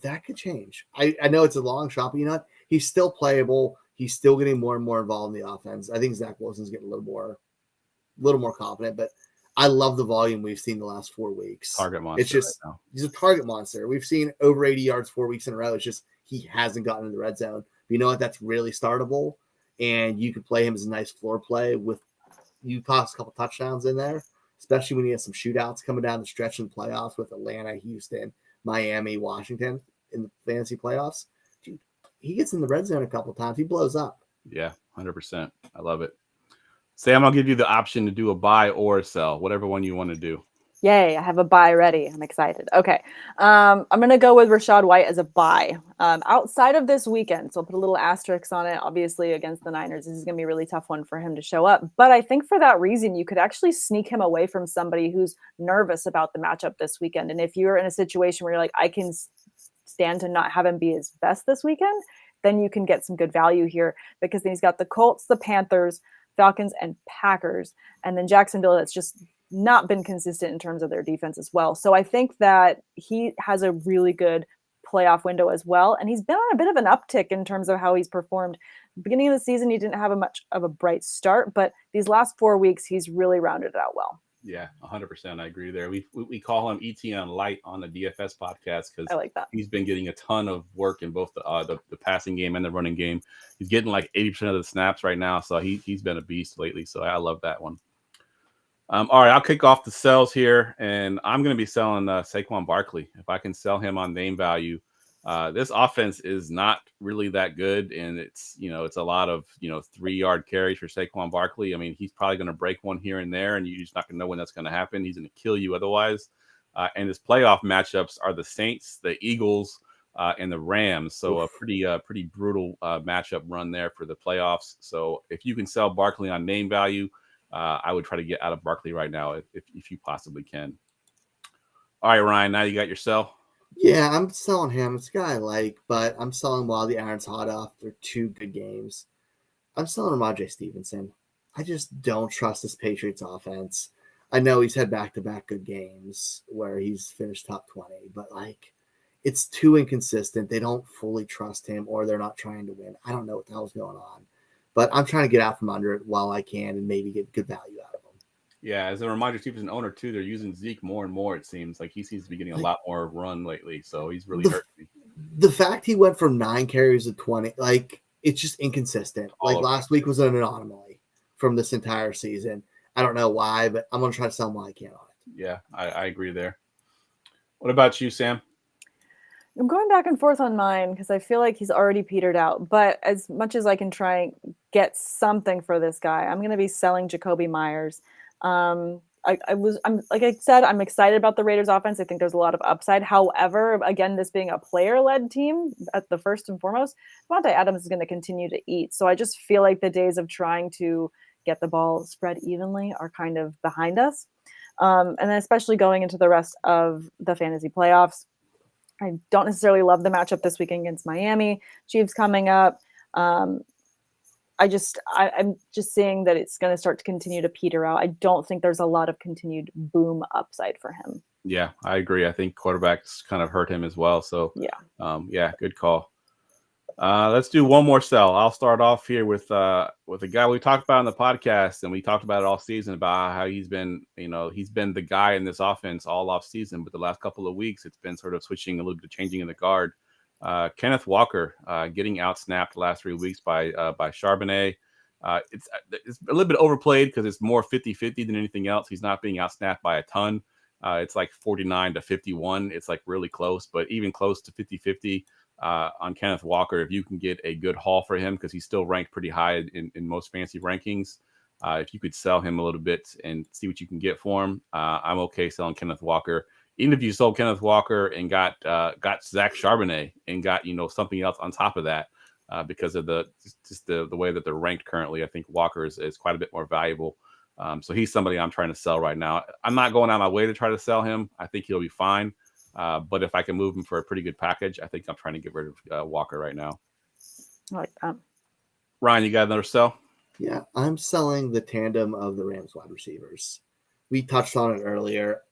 [SPEAKER 3] that could change. I know it's a long shot, but you know what? He's still playable. He's still getting more and more involved in the offense. I think Zach Wilson's getting a little more confident, but I love the volume we've seen the last 4 weeks.
[SPEAKER 2] Target monster.
[SPEAKER 3] It's just he's a target monster. We've seen over 80 yards 4 weeks in a row. It's just he hasn't gotten in the red zone. But you know what? That's really startable, and you could play him as a nice floor play with you toss a couple touchdowns in there, especially when you have some shootouts coming down the stretch in the playoffs with Atlanta, Houston, Miami, Washington in the fantasy playoffs. Dude, he gets in the red zone a couple times. He blows up.
[SPEAKER 2] Yeah, 100%. I love it. Sam, I'll give you the option to do a buy or a sell, whatever one you want to do.
[SPEAKER 4] Yay, I have a buy ready. I'm excited. Okay. I'm going to go with Rachaad White as a buy. Outside of this weekend, so I'll put a little asterisk on it. Obviously, against the Niners, this is going to be a really tough one for him to show up. But I think for that reason, you could actually sneak him away from somebody who's nervous about the matchup this weekend. And if you're in a situation where you're like, I can stand to not have him be his best this weekend, then you can get some good value here because then he's got the Colts, the Panthers, Falcons, and Packers. And then Jacksonville, that's just not been consistent in terms of their defense as well. So I think that he has a really good playoff window as well. And he's been on a bit of an uptick in terms of how he's performed. Beginning of the season, he didn't have much of a bright start, but these last 4 weeks, he's really rounded it out well.
[SPEAKER 2] Yeah, 100%. I agree there. We call him ETN Light on the DFS podcast because
[SPEAKER 4] I like that.
[SPEAKER 2] He's been getting a ton of work in both the passing game and the running game. He's getting like 80% of the snaps right now, so he's been a beast lately. So I love that one. All right, I'll kick off the sells here, and I'm going to be selling Saquon Barkley. If I can sell him on name value, this offense is not really that good, and it's a lot of 3-yard carries for Saquon Barkley. I mean, he's probably going to break one here and there, and you're just not going to know when that's going to happen. He's going to kill you otherwise. And his playoff matchups are the Saints, the Eagles, and the Rams. So a pretty brutal matchup run there for the playoffs. So if you can sell Barkley on name value, I would try to get out of Barkley right now if you possibly can. All right, Ryan, now you got your sell.
[SPEAKER 3] Yeah, I'm selling him. It's a guy I like, but I'm selling while the iron's hot after 2 good games. I'm selling Ramondre Stevenson. I just don't trust this Patriots offense. I know he's had back-to-back good games where he's finished top 20, but it's too inconsistent. They don't fully trust him, or they're not trying to win. I don't know what the hell's going on. But I'm trying to get out from under it while I can and maybe get good value out of them.
[SPEAKER 2] Yeah, as a reminder, too, as an owner, too, they're using Zeke more and more, it seems. Like, he seems to be getting a lot more run lately, so he's really hurt me.
[SPEAKER 3] The fact he went from 9 carries to 20, like, it's just inconsistent. Like, last week was an anomaly from this entire season. I don't know why, but I'm going to try to sell him while I can on it.
[SPEAKER 2] Yeah, I agree there. What about you, Sam?
[SPEAKER 4] I'm going back and forth on mine because I feel like he's already petered out. But as much as I can try and get something for this guy, I'm going to be selling Jacoby Myers. I'm like I said, I'm excited about the Raiders offense. I think there's a lot of upside. However, again, this being a player-led team at the first and foremost, Devontae Adams is going to continue to eat. So I just feel like the days of trying to get the ball spread evenly are kind of behind us. And then especially going into the rest of the fantasy playoffs, I don't necessarily love the matchup this weekend against Miami. Chiefs coming up. I'm just seeing that it's going to start to continue to peter out. I don't think there's a lot of continued boom upside for him.
[SPEAKER 2] Yeah, I agree. I think quarterbacks kind of hurt him as well. So yeah, good call. Let's do one more sell. I'll start off here with a guy we talked about on the podcast, and we talked about it all season about how he's been the guy in this offense all off season. But the last couple of weeks, it's been sort of switching a little bit, changing in the guard. Kenneth Walker getting outsnapped the last 3 weeks by Charbonnet. It's a little bit overplayed because it's more 50-50 than anything else. He's not being outsnapped by a ton. It's like 49-51. It's like really close, but even close to 50-50. On Kenneth Walker, if you can get a good haul for him, because he's still ranked pretty high in most fancy rankings, if you could sell him a little bit and see what you can get for him, I'm okay selling Kenneth Walker. Even if you sold Kenneth Walker and got Zach Charbonnet and got something else on top of that, because of the way that they're ranked currently, I think Walker is quite a bit more valuable. So he's somebody I'm trying to sell right now. I'm not going out of my way to try to sell him. I think he'll be fine. But if I can move him for a pretty good package, I think I'm trying to get rid of Walker right now.
[SPEAKER 4] I like that.
[SPEAKER 2] Ryan, you got another sell?
[SPEAKER 3] Yeah, I'm selling the tandem of the Rams wide receivers. We touched on it earlier.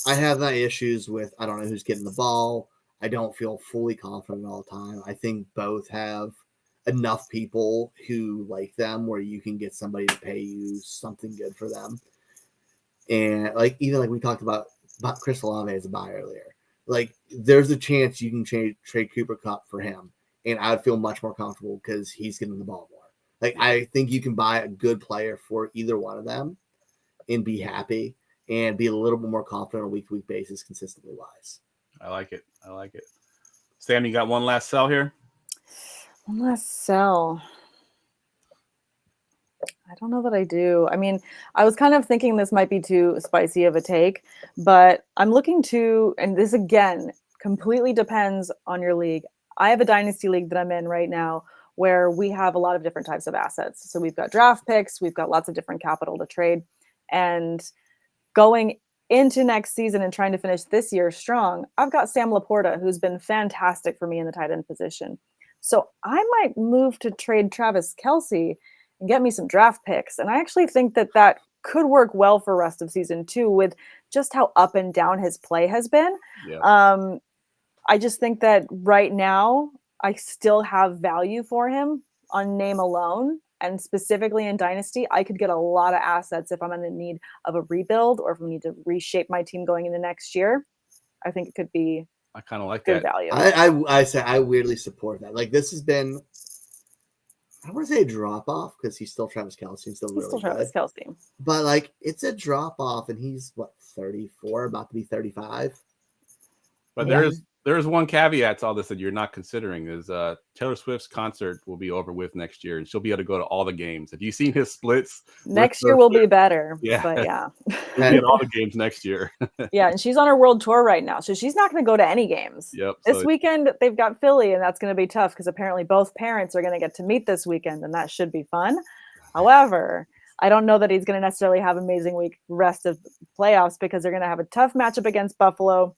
[SPEAKER 3] I have that issues with, I don't know who's getting the ball. I don't feel fully confident all the time. I think both have enough people who like them where you can get somebody to pay you something good for them. And even like we talked about Chris Olave as a buy earlier. Like, there's a chance you can trade Cooper Kupp for him, and I would feel much more comfortable because he's getting the ball more. Like, I think you can buy a good player for either one of them and be happy and be a little bit more confident on a week-to-week basis, consistently wise.
[SPEAKER 2] I like it. Sam, you got one last sell here?
[SPEAKER 4] One last sell. I don't know that I do. I mean, I was kind of thinking this might be too spicy of a take, but I'm looking to, and this again completely depends on your league. I have a dynasty league that I'm in right now where we have a lot of different types of assets. So we've got draft picks, we've got lots of different capital to trade, and going into next season and trying to finish this year strong, I've got Sam Laporta, who's been fantastic for me in the tight end position. So I might move to trade Travis Kelce and get me some draft picks. And I actually think that could work well for rest of season 2 with just how up and down his play has been.
[SPEAKER 2] Yeah.
[SPEAKER 4] I just think that right now I still have value for him on name alone. And specifically in Dynasty, I could get a lot of assets if I'm in the need of a rebuild or if we need to reshape my team going into next year. I think it could be
[SPEAKER 2] I kind of like
[SPEAKER 4] good
[SPEAKER 2] that
[SPEAKER 4] value.
[SPEAKER 3] I weirdly support that. Like, this has been, I want to say a drop off because he's still Travis Kelce. He's still
[SPEAKER 4] Travis Kelce.
[SPEAKER 3] But like, it's a drop off, and he's 34, about to be 35.
[SPEAKER 2] But there's one caveat to all this that you're not considering is Taylor Swift's concert will be over with next year, and she'll be able to go to all the games. Have you seen his splits?
[SPEAKER 4] Next year will be better.
[SPEAKER 2] Yeah.
[SPEAKER 4] But yeah.
[SPEAKER 2] Get all the games next year.
[SPEAKER 4] Yeah, and she's on her world tour right now, so she's not going to go to any games.
[SPEAKER 2] Yep.
[SPEAKER 4] This weekend, they've got Philly, and that's going to be tough because apparently both parents are going to get to meet this weekend, and that should be fun. However, I don't know that he's going to necessarily have an amazing week rest of playoffs because they're going to have a tough matchup against Buffalo.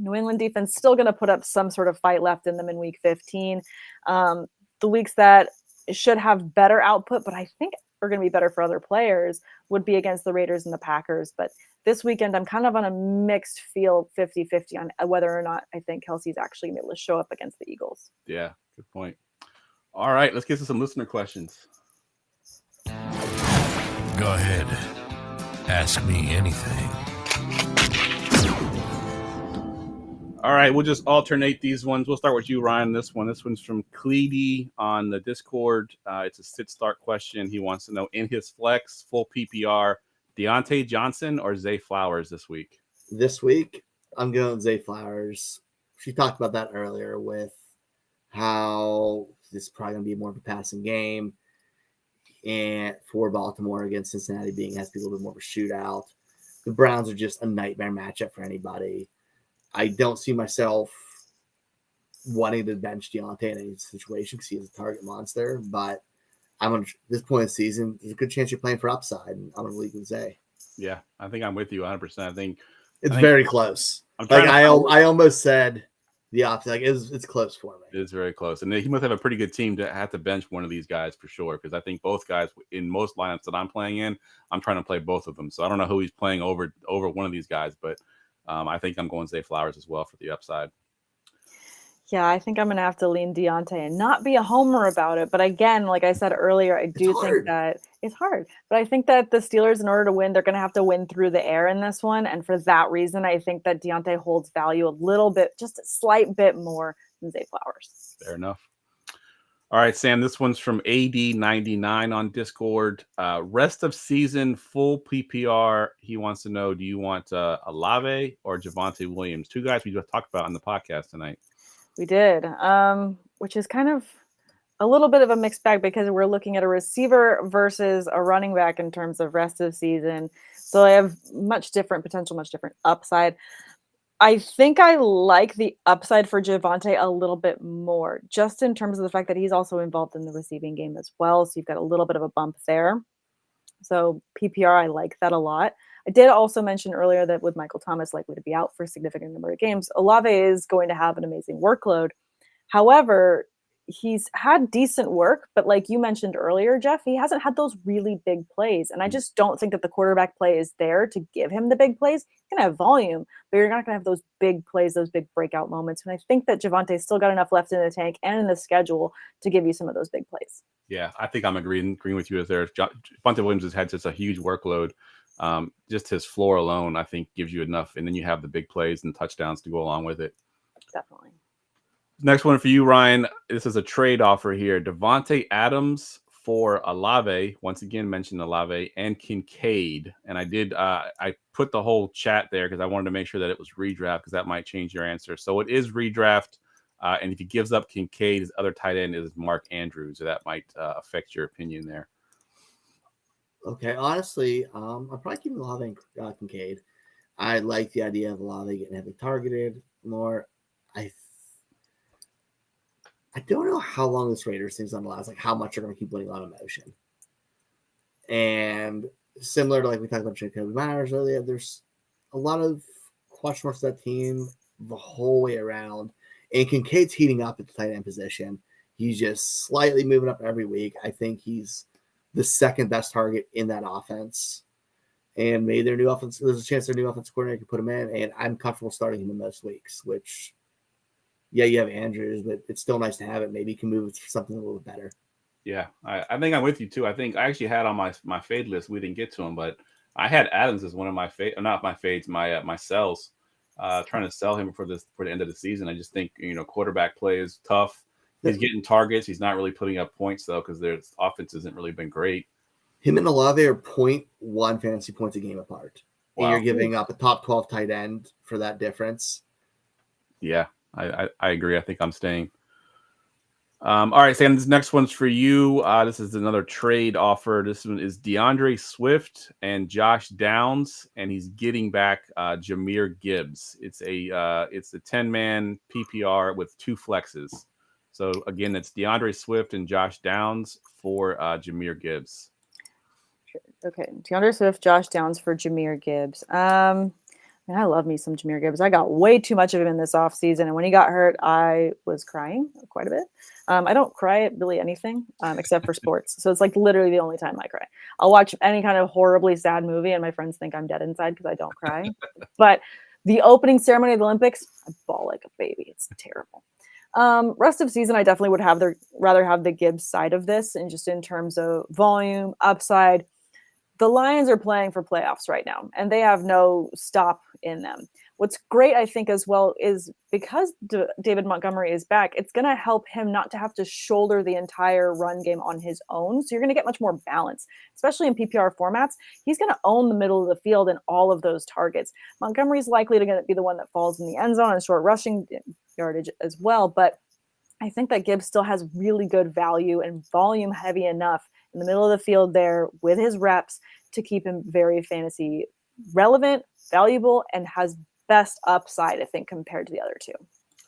[SPEAKER 4] New England defense still going to put up some sort of fight left in them in week 15. The weeks that should have better output, but I think are going to be better for other players would be against the Raiders and the Packers. But this weekend, I'm kind of on a mixed feel 50-50 on whether or not I think Kelsey's actually going to be able to show up against the Eagles.
[SPEAKER 2] Yeah, good point. All right, let's get to some listener questions.
[SPEAKER 5] Go ahead. Ask me anything.
[SPEAKER 2] All right, we'll just alternate these ones. We'll start with you, Ryan. This one's from Cleedy on the Discord. It's a sit-start question. He wants to know, in his flex, full PPR, Deontay Johnson or Zay Flowers this week?
[SPEAKER 3] This week, I'm going Zay Flowers. She talked about that earlier with how this is probably going to be more of a passing game, and for Baltimore against Cincinnati has to be a little bit more of a shootout. The Browns are just a nightmare matchup for anybody. I don't see myself wanting to bench Deontay in any situation because he's a target monster, but at this point in the season, there's a good chance you're playing for upside, and I'm going to leave with Zay.
[SPEAKER 2] Yeah, I think I'm with you 100%. I think
[SPEAKER 3] it's very close.
[SPEAKER 2] I
[SPEAKER 3] almost said the opposite. Like it's close for me.
[SPEAKER 2] It is very close, and he must have a pretty good team to have to bench one of these guys for sure. Because I think both guys in most lineups that I'm playing in, I'm trying to play both of them. So I don't know who he's playing over one of these guys, but I think I'm going Zay Flowers as well for the upside.
[SPEAKER 4] Yeah, I think I'm going to have to lean Deontay and not be a homer about it. But again, like I said earlier, I do think that it's hard. But I think that the Steelers, in order to win, they're going to have to win through the air in this one. And for that reason, I think that Deontay holds value a little bit, just a slight bit more than Zay Flowers.
[SPEAKER 2] Fair enough. All right, Sam, this one's from AD99 on Discord. Rest of season, full PPR. He wants to know, do you want Olave or Javonte Williams? Two guys we just talked about on the podcast tonight.
[SPEAKER 4] We did, which is kind of a little bit of a mixed bag because we're looking at a receiver versus a running back in terms of rest of season. So I have much different upside. I think I like the upside for Javonte a little bit more, just in terms of the fact that he's also involved in the receiving game as well. So you've got a little bit of a bump there. So PPR, I like that a lot. I did also mention earlier that with Michael Thomas likely to be out for a significant number of games, Olave is going to have an amazing workload. However, he's had decent work, but like you mentioned earlier, Geoff, he hasn't had those really big plays. And I just don't think that the quarterback play is there to give him the big plays. He's going to have volume, but you're not going to have those big plays, those big breakout moments. And I think that Javonte's still got enough left in the tank and in the schedule to give you some of those big plays.
[SPEAKER 2] Yeah, I think I'm agreeing with you there. Javonte Williams has had just a huge workload. Just his floor alone, I think, gives you enough. And then you have the big plays and touchdowns to go along with it.
[SPEAKER 4] Definitely.
[SPEAKER 2] Next one for you, Ryan. This is a trade offer here. Devontae Adams for Olave. Once again, mentioned Olave and Kincaid. And I put the whole chat there because I wanted to make sure that it was redraft because that might change your answer. So it is redraft. And if he gives up Kincaid, his other tight end is Mark Andrews. So that might affect your opinion there.
[SPEAKER 3] Okay, honestly, I'm probably keeping Olave and Kincaid. I like the idea of Olave getting heavily targeted more. I don't know how long this Raiders thing's going to last, like how much they're going to keep winning on emotion. And similar to like we talked about Jacoby Myers earlier, there's a lot of question marks to that team the whole way around. And Kincaid's heating up at the tight end position. He's just slightly moving up every week. I think he's the second best target in that offense. And maybe there's a chance their new offensive coordinator can put him in. And I'm comfortable starting him in most weeks, which, yeah, you have Andrews, but it's still nice to have it. Maybe you can move it to something a little bit better.
[SPEAKER 2] Yeah, I think I'm with you too. I think I actually had on my fade list. We didn't get to him, but I had Adams as one of my not my fades, my sells. Trying to sell him for the end of the season. I just think quarterback play is tough. He's getting targets. He's not really putting up points though because their offense hasn't really been great.
[SPEAKER 3] Him and Olave are 0.1 fantasy points a game apart. Wow. And you're giving up a top 12 tight end for that difference.
[SPEAKER 2] Yeah, I agree. I think I'm staying. All right, Sam, this next one's for you. This is another trade offer. This one is DeAndre Swift and Josh Downs, and he's getting back Jahmyr Gibbs. It's a 10-man PPR with 2 flexes. So again, it's DeAndre Swift and Josh Downs for Jahmyr Gibbs.
[SPEAKER 4] Okay, DeAndre Swift, Josh Downs for Jahmyr Gibbs. I love me some Jahmyr Gibbs. I got way too much of him in this offseason, and when he got hurt, I was crying quite a bit. I don't cry at really anything except for sports. So it's like literally the only time I cry. I'll watch any kind of horribly sad movie, and my friends think I'm dead inside because I don't cry. But the opening ceremony of the Olympics, I bawl like a baby. It's terrible. Rest of season, I definitely would rather have the Gibbs side of this, and just in terms of volume, upside. The Lions are playing for playoffs right now, and they have no stop in them. What's great, I think, as well, is because David Montgomery is back, it's going to help him not to have to shoulder the entire run game on his own. So you're going to get much more balance, especially in PPR formats. He's going to own the middle of the field and all of those targets. Montgomery's likely to be the one that falls in the end zone and short rushing yardage as well. But I think that Gibbs still has really good value and volume heavy enough in the middle of the field there with his reps to keep him very fantasy relevant, valuable, and has best upside, I think, compared to the other two.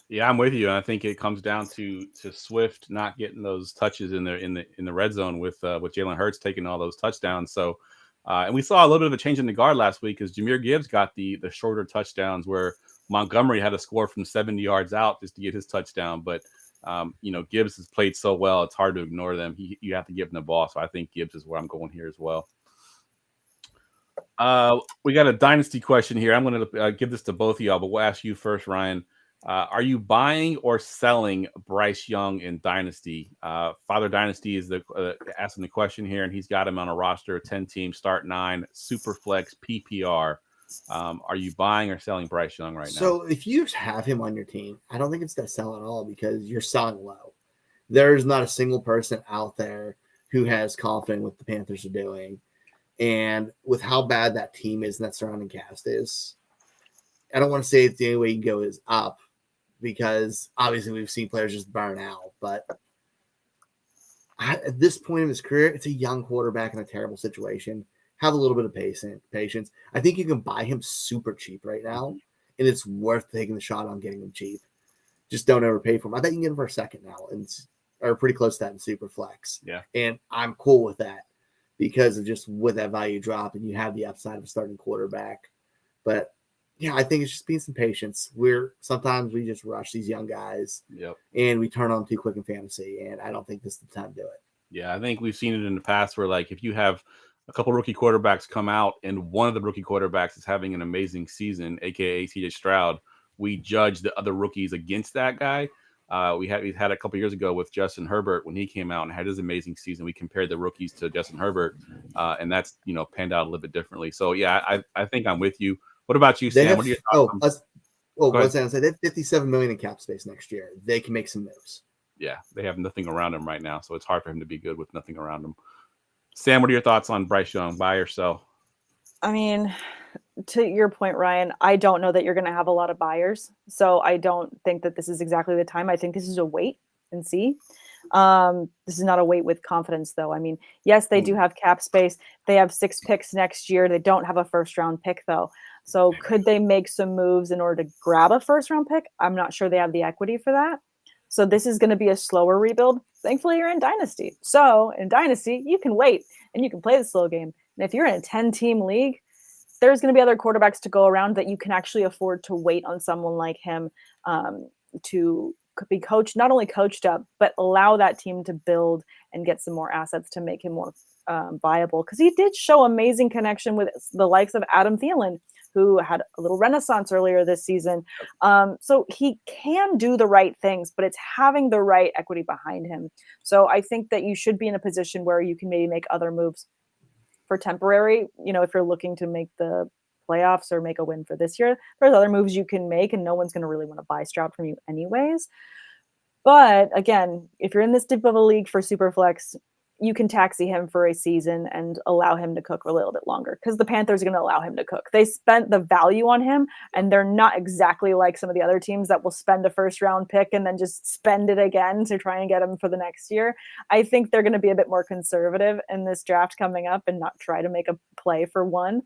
[SPEAKER 2] Yeah, I'm with you. And I think it comes down to Swift not getting those touches in the red zone with Jalen Hurts taking all those touchdowns. So, and we saw a little bit of a change in the guard last week as Jahmyr Gibbs got the shorter touchdowns where Montgomery had to score from 70 yards out just to get his touchdown. But Gibbs has played so well, it's hard to ignore them. You have to give him the ball. So I think Gibbs is where I'm going here as well. We got a dynasty question here. I'm going to give this to both of y'all, but we'll ask you first, Ryan. Are you buying or selling Bryce Young in Dynasty? Father Dynasty is asking the question here, and he's got him on a roster, 10 team, start 9, super flex, PPR. Are you buying or selling Bryce Young right now?
[SPEAKER 3] So if you have him on your team, I don't think it's that sell at all because you're selling low. There's not a single person out there who has confidence what the Panthers are doing. And with how bad that team is and that surrounding cast is, I don't want to say it's the only way you can go is up because obviously we've seen players just burn out. But at this point in his career, it's a young quarterback in a terrible situation. Have a little bit of patience. I think you can buy him super cheap right now, and it's worth taking the shot on getting him cheap. Just don't overpay for him. I bet you can get him for a second now, or pretty close to that in super flex.
[SPEAKER 2] Yeah,
[SPEAKER 3] and I'm cool with that because of just with that value drop, and you have the upside of starting quarterback. But yeah, I think it's just being some patience. Sometimes we just rush these young guys, and we turn on too quick in fantasy, and I don't think this is the time to do it.
[SPEAKER 2] Yeah, I think we've seen it in the past where like if you have a couple rookie quarterbacks come out and one of the rookie quarterbacks is having an amazing season, aka CJ Stroud, we judge the other rookies against that guy. We had a couple years ago with Justin Herbert when he came out and had his amazing season. We compared the rookies to Justin Herbert, and that's panned out a little bit differently. So yeah, I think I'm with you. What about you, Sam? What are your thoughts?
[SPEAKER 3] What's that? They have $57 million in cap space next year. They can make some moves.
[SPEAKER 2] Yeah, they have nothing around him right now, so it's hard for him to be good with nothing around him. Sam, what are your thoughts on Bryce Young? Buy or sell? I
[SPEAKER 4] mean, to your point, Ryan, I don't know that you're going to have a lot of buyers. So I don't think that this is exactly the time. I think this is a wait and see. This is not a wait with confidence, though. I mean, yes, they do have cap space. They have 6 picks next year. They don't have a first-round pick, though. So could they make some moves in order to grab a first-round pick? I'm not sure they have the equity for that. So this is going to be a slower rebuild. Thankfully, you're in Dynasty. So in Dynasty, you can wait and you can play the slow game. And if you're in a 10-team league, there's going to be other quarterbacks to go around that you can actually afford to wait on someone like him to be coached, not only coached up, but allow that team to build and get some more assets to make him more viable. Because he did show amazing connection with the likes of Adam Thielen, who had a little renaissance earlier this season. So he can do the right things, but it's having the right equity behind him. So I think that you should be in a position where you can maybe make other moves for temporary, if you're looking to make the playoffs or make a win for this year. There's other moves you can make, and no one's going to really want to buy Stroud from you anyways. But again, if you're in this deep of a league for Superflex, you can taxi him for a season and allow him to cook for a little bit longer because the Panthers are going to allow him to cook. They spent the value on him, and they're not exactly like some of the other teams that will spend a first-round pick and then just spend it again to try and get him for the next year. I think they're going to be a bit more conservative in this draft coming up and not try to make a play for one.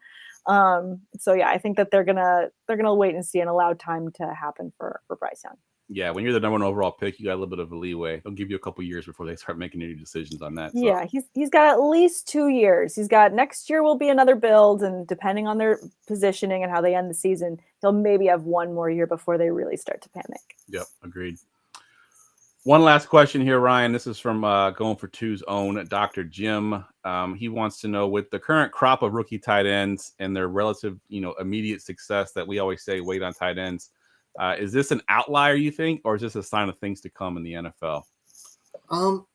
[SPEAKER 4] So yeah, I think that they're gonna wait and see and allow time to happen for Bryce Young.
[SPEAKER 2] Yeah, when you're the number 1 overall pick, you got a little bit of a leeway. They'll give you a couple years before they start making any decisions on that. So.
[SPEAKER 4] Yeah, he's got at least 2 years. He's got next year will be another build, and depending on their positioning and how they end the season, he'll maybe have 1 more year before they really start to panic.
[SPEAKER 2] Yep, agreed. One last question here, Ryan. This is from Going for Two's own Dr. Jim. He wants to know, with the current crop of rookie tight ends and their relative, immediate success that we always say wait on tight ends, Is this an outlier, you think, or is this a sign of things to come in the NFL?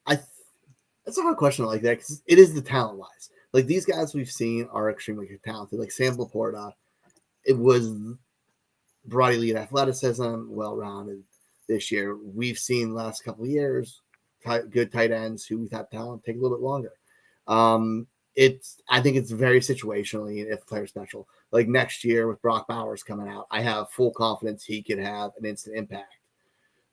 [SPEAKER 3] That's a hard question like that because it is the talent wise. Like these guys we've seen are extremely talented. Like Sam Laporta, it was broad elite athleticism, well rounded. This year, we've seen last couple of years good tight ends who we thought talent take a little bit longer. I think it's very situationally if player special. Like next year with Brock Bowers coming out, I have full confidence he could have an instant impact.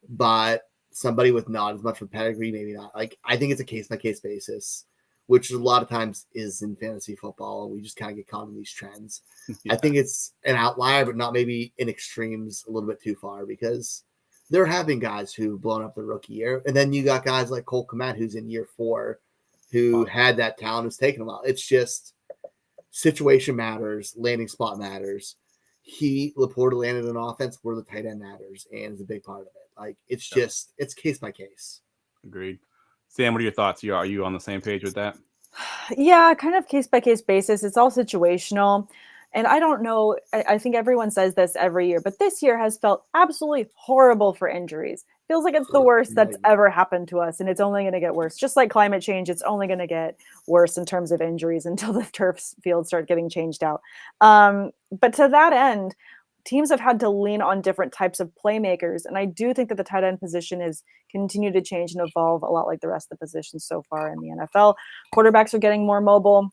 [SPEAKER 3] But somebody with not as much of a pedigree, maybe not. Like I think it's a case by case basis, which a lot of times is in fantasy football. We just kind of get caught in these trends. Yeah. I think it's an outlier, but not maybe in extremes a little bit too far because there have been guys who've blown up the rookie year. And then you got guys like Cole Kmet, who's in year 4, who had that talent, who's taken a while. It's just situation matters, landing spot matters. Laporta landed an offense where the tight end matters and is a big part of it. Like it's just it's case by case.
[SPEAKER 2] Agreed. Sam, what are your thoughts? Are you on the same page with that?
[SPEAKER 4] Yeah, kind of case by case basis. It's all situational. And I don't know, I think everyone says this every year, but this year has felt absolutely horrible for injuries. Feels like it's the worst that's ever happened to us, and it's only going to get worse. Just like climate change, it's only going to get worse in terms of injuries until the turf fields start getting changed out. But to that end, teams have had to lean on different types of playmakers, and I do think that the tight end position has continued to change and evolve a lot like the rest of the positions so far in the NFL. Quarterbacks are getting more mobile.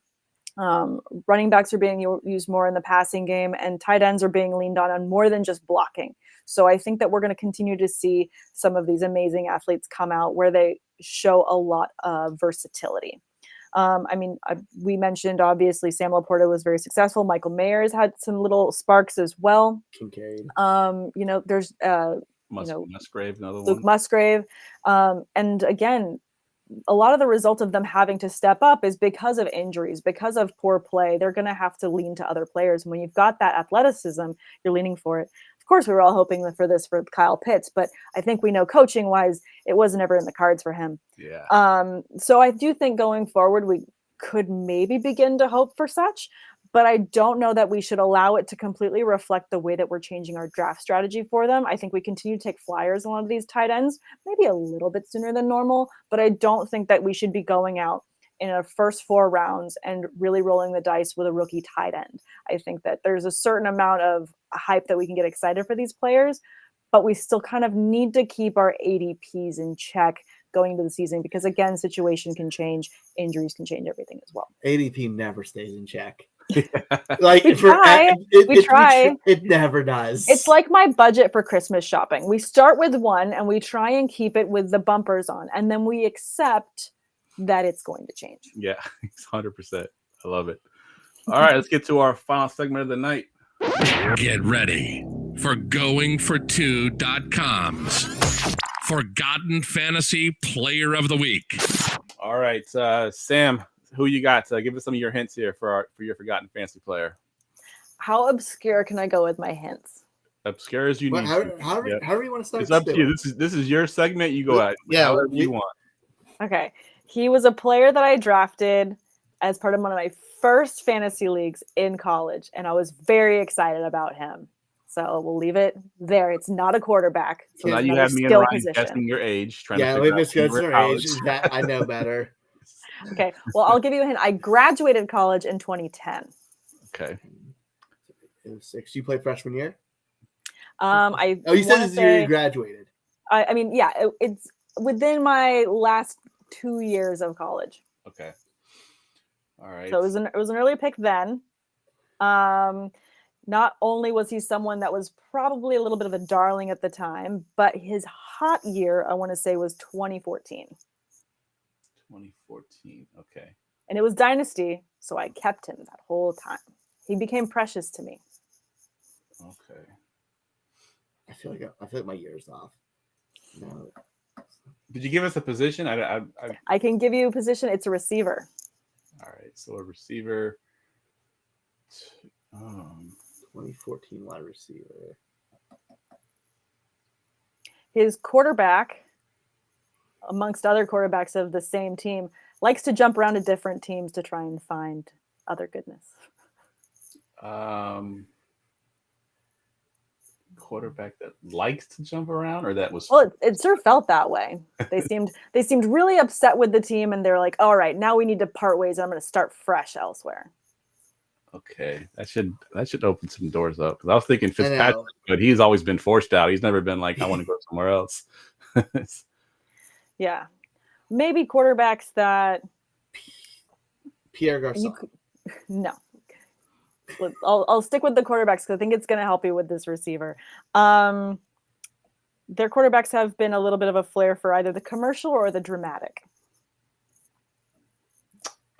[SPEAKER 4] Running backs are being used more in the passing game, and tight ends are being leaned on more than just blocking. So I think that we're going to continue to see some of these amazing athletes come out where they show a lot of versatility. We mentioned, obviously, Sam Laporta was very successful. Michael Mayers had some little sparks as well.
[SPEAKER 3] Kincaid.
[SPEAKER 4] There's
[SPEAKER 2] Musgrave, another one.
[SPEAKER 4] Luke Musgrave. And again, a lot of the result of them having to step up is because of injuries, because of poor play. They're going to have to lean to other players. And when you've got that athleticism, you're leaning for it. Of course, we were all hoping for this for Kyle Pitts, but I think we know coaching-wise, it wasn't ever in the cards for him.
[SPEAKER 2] Yeah.
[SPEAKER 4] So I do think going forward, we could maybe begin to hope for such, but I don't know that we should allow it to completely reflect the way that we're changing our draft strategy for them. I think we continue to take flyers on a lot of these tight ends, maybe a little bit sooner than normal, but I don't think that we should be going out in our first 4 rounds and really rolling the dice with a rookie tight end. I think that there's a certain amount of hype that we can get excited for these players, but we still kind of need to keep our ADPs in check going into the season because, again, situation can change, injuries can change everything as well.
[SPEAKER 3] ADP never stays in check. Like
[SPEAKER 4] we try.
[SPEAKER 3] It never does.
[SPEAKER 4] It's like my budget for Christmas shopping. We start with one and we try and keep it with the bumpers on, and then we accept that it's going to change.
[SPEAKER 2] Yeah, 100%. I love it. All right, let's get to our final segment of the night.
[SPEAKER 5] Get ready for GoingFor2.com's Forgotten Fantasy Player of the Week.
[SPEAKER 2] All right, Sam, who you got? Give us some of your hints here for your Forgotten Fantasy Player.
[SPEAKER 4] How obscure can I go with my hints?
[SPEAKER 2] Obscure as you need.
[SPEAKER 3] However you want to start.
[SPEAKER 2] It's up to you. This is your segment. You go at however you want.
[SPEAKER 4] Okay. He was a player that I drafted as part of one of my first fantasy leagues in college, and I was very excited about him. So we'll leave it there. It's not a quarterback.
[SPEAKER 2] So now you have me and Ryan guessing your age.
[SPEAKER 3] We've just guessed your age. That I know better.
[SPEAKER 4] Okay. Well, I'll give you a hint. I graduated college in 2010.
[SPEAKER 2] Okay.
[SPEAKER 3] It was 6. You played freshman year?
[SPEAKER 4] You
[SPEAKER 3] said this year you graduated.
[SPEAKER 4] It's within my last 2 years of college.
[SPEAKER 2] Okay. All right.
[SPEAKER 4] So it was an early pick then. Not only was he someone that was probably a little bit of a darling at the time, but his hot year, I want to say, was 2014.
[SPEAKER 2] 2014. Okay.
[SPEAKER 4] And it was Dynasty, so I kept him that whole time. He became precious to me.
[SPEAKER 2] Okay.
[SPEAKER 3] I feel like my year's off. No.
[SPEAKER 2] Did you give us a position?
[SPEAKER 4] I can give you a position. It's a receiver.
[SPEAKER 2] All right. So a receiver.
[SPEAKER 3] 2014 wide receiver.
[SPEAKER 4] His quarterback, amongst other quarterbacks of the same team, likes to jump around to different teams to try and find other goodness.
[SPEAKER 2] quarterback that likes to jump around, or that was
[SPEAKER 4] Well, it sure felt that way. They seemed really upset with the team, and they're like, "All right, now we need to part ways. I'm going to start fresh elsewhere."
[SPEAKER 2] okay. That should open some doors up. Because I was thinking Fitzpatrick, but he's always been forced out. He's never been like, I want to go somewhere else.
[SPEAKER 4] Yeah, maybe quarterbacks that
[SPEAKER 3] Pierre Garcon.
[SPEAKER 4] no. I'll stick with the quarterbacks because I think it's going to help you with this receiver. Their quarterbacks have been a little bit of a flair for either the commercial or the dramatic.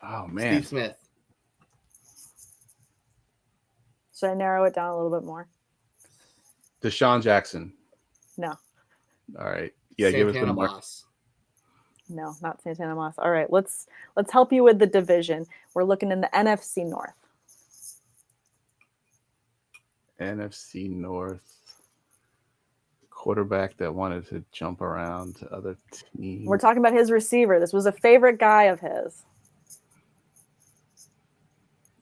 [SPEAKER 2] Oh man,
[SPEAKER 3] Steve Smith.
[SPEAKER 4] Should I narrow it down a little bit more?
[SPEAKER 2] Deshaun Jackson.
[SPEAKER 4] No.
[SPEAKER 2] All right. Yeah, give us
[SPEAKER 3] Santana
[SPEAKER 2] some more.
[SPEAKER 3] Moss.
[SPEAKER 4] No, not Santana Moss. All right, let's help you with the division. We're looking in the NFC North.
[SPEAKER 2] NFC North. Quarterback that wanted to jump around to other teams.
[SPEAKER 4] We're talking about his receiver. This was a favorite guy of his.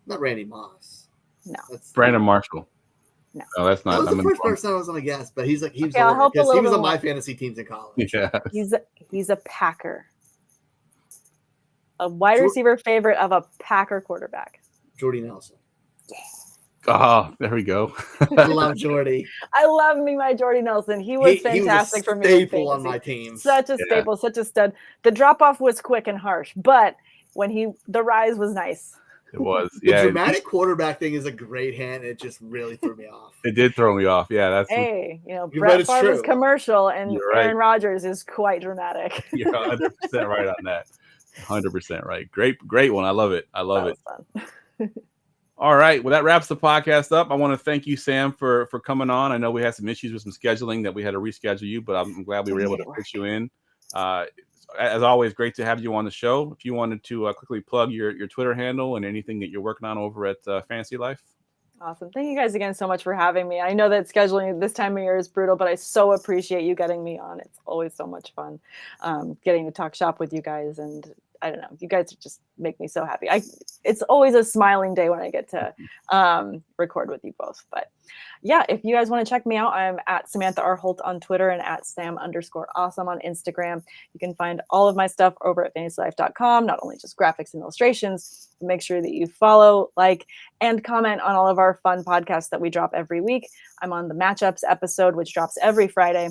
[SPEAKER 3] Not Randy Moss.
[SPEAKER 4] No.
[SPEAKER 3] That's
[SPEAKER 2] Brandon Marshall.
[SPEAKER 4] No.
[SPEAKER 2] Oh, that's not.
[SPEAKER 3] That was the first person I was going to guess, but he was
[SPEAKER 4] I'll help a
[SPEAKER 3] because he
[SPEAKER 4] little
[SPEAKER 3] was
[SPEAKER 4] bit
[SPEAKER 3] on my
[SPEAKER 4] more.
[SPEAKER 3] fantasy teams in college.
[SPEAKER 2] Yeah.
[SPEAKER 4] He's a Packer. A wide receiver favorite of a Packer quarterback.
[SPEAKER 3] Jordy Nelson.
[SPEAKER 2] Oh, there we go.
[SPEAKER 3] I love Jordy.
[SPEAKER 4] I love me my Jordy Nelson. He was fantastic for me.
[SPEAKER 3] Staple on my team.
[SPEAKER 4] Such a staple, such a stud. The drop off was quick and harsh, but when the rise was nice.
[SPEAKER 2] It was.
[SPEAKER 3] The
[SPEAKER 2] Yeah.
[SPEAKER 3] dramatic quarterback thing is a great hand. It just really threw me off.
[SPEAKER 2] It did throw me off. Yeah, that's.
[SPEAKER 4] Hey,
[SPEAKER 3] But
[SPEAKER 4] Brett
[SPEAKER 3] it's
[SPEAKER 4] Favre's
[SPEAKER 3] true.
[SPEAKER 4] commercial and
[SPEAKER 2] You're right.
[SPEAKER 4] Aaron Rodgers is quite dramatic.
[SPEAKER 2] You're 100% right on that. 100% right. Great one. I love it. I love it.
[SPEAKER 4] Fun.
[SPEAKER 2] All right. Well, that wraps the podcast up. I want to thank you, Sam, for coming on. I know we had some issues with some scheduling that we had to reschedule you, but I'm glad we were able to put you in. As always, great to have you on the show. If you wanted to quickly plug your Twitter handle and anything that you're working on over at Fantasy Life.
[SPEAKER 4] Awesome. Thank you guys again so much for having me. I know that scheduling this time of year is brutal, but I so appreciate you getting me on. It's always so much fun getting to talk shop with you guys. And I don't know, you guys just make me so happy. It's always a smiling day when I get to record with you both. But yeah, if you guys want to check me out, I'm at Samantha R. Holt on Twitter and at Sam_awesome on Instagram. You can find all of my stuff over at fantasylife.com, not only just graphics and illustrations. Make sure that you follow, like, and comment on all of our fun podcasts that we drop every week. I'm on the Matchups episode, which drops every Friday.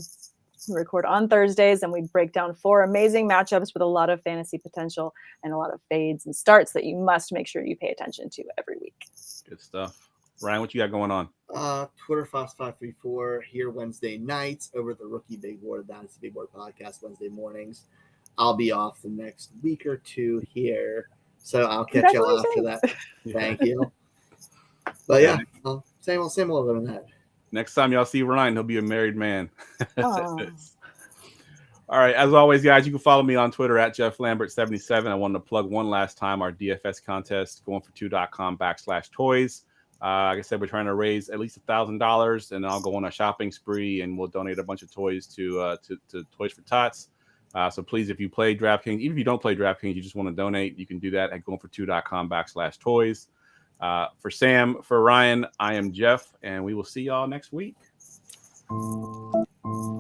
[SPEAKER 4] We record on Thursdays and we break down 4 amazing matchups with a lot of fantasy potential and a lot of fades and starts that you must make sure you pay attention to every week.
[SPEAKER 2] Good stuff. Ryan, what you got going on?
[SPEAKER 3] Twitter Fox534 here Wednesday nights over the Rookie Big Board, Dynasty Big Board podcast Wednesday mornings. I'll be off the next week or 2 here, so I'll catch y'all after that. Thank you. But yeah, same old other than that.
[SPEAKER 2] Next time y'all see Ryan, he'll be a married man.
[SPEAKER 4] Oh.
[SPEAKER 2] All right. As always, guys, you can follow me on Twitter at Geoff Lambert77. I wanted to plug one last time our DFS contest, goingfor2.com/toys. Like I said, we're trying to raise at least $1,000, and I'll go on a shopping spree, and we'll donate a bunch of toys to Toys for Tots. So please, if you play DraftKings, even if you don't play DraftKings, you just want to donate, you can do that at goingfor2.com/toys. For Sam, for Ryan, I am Geoff, and we will see y'all next week.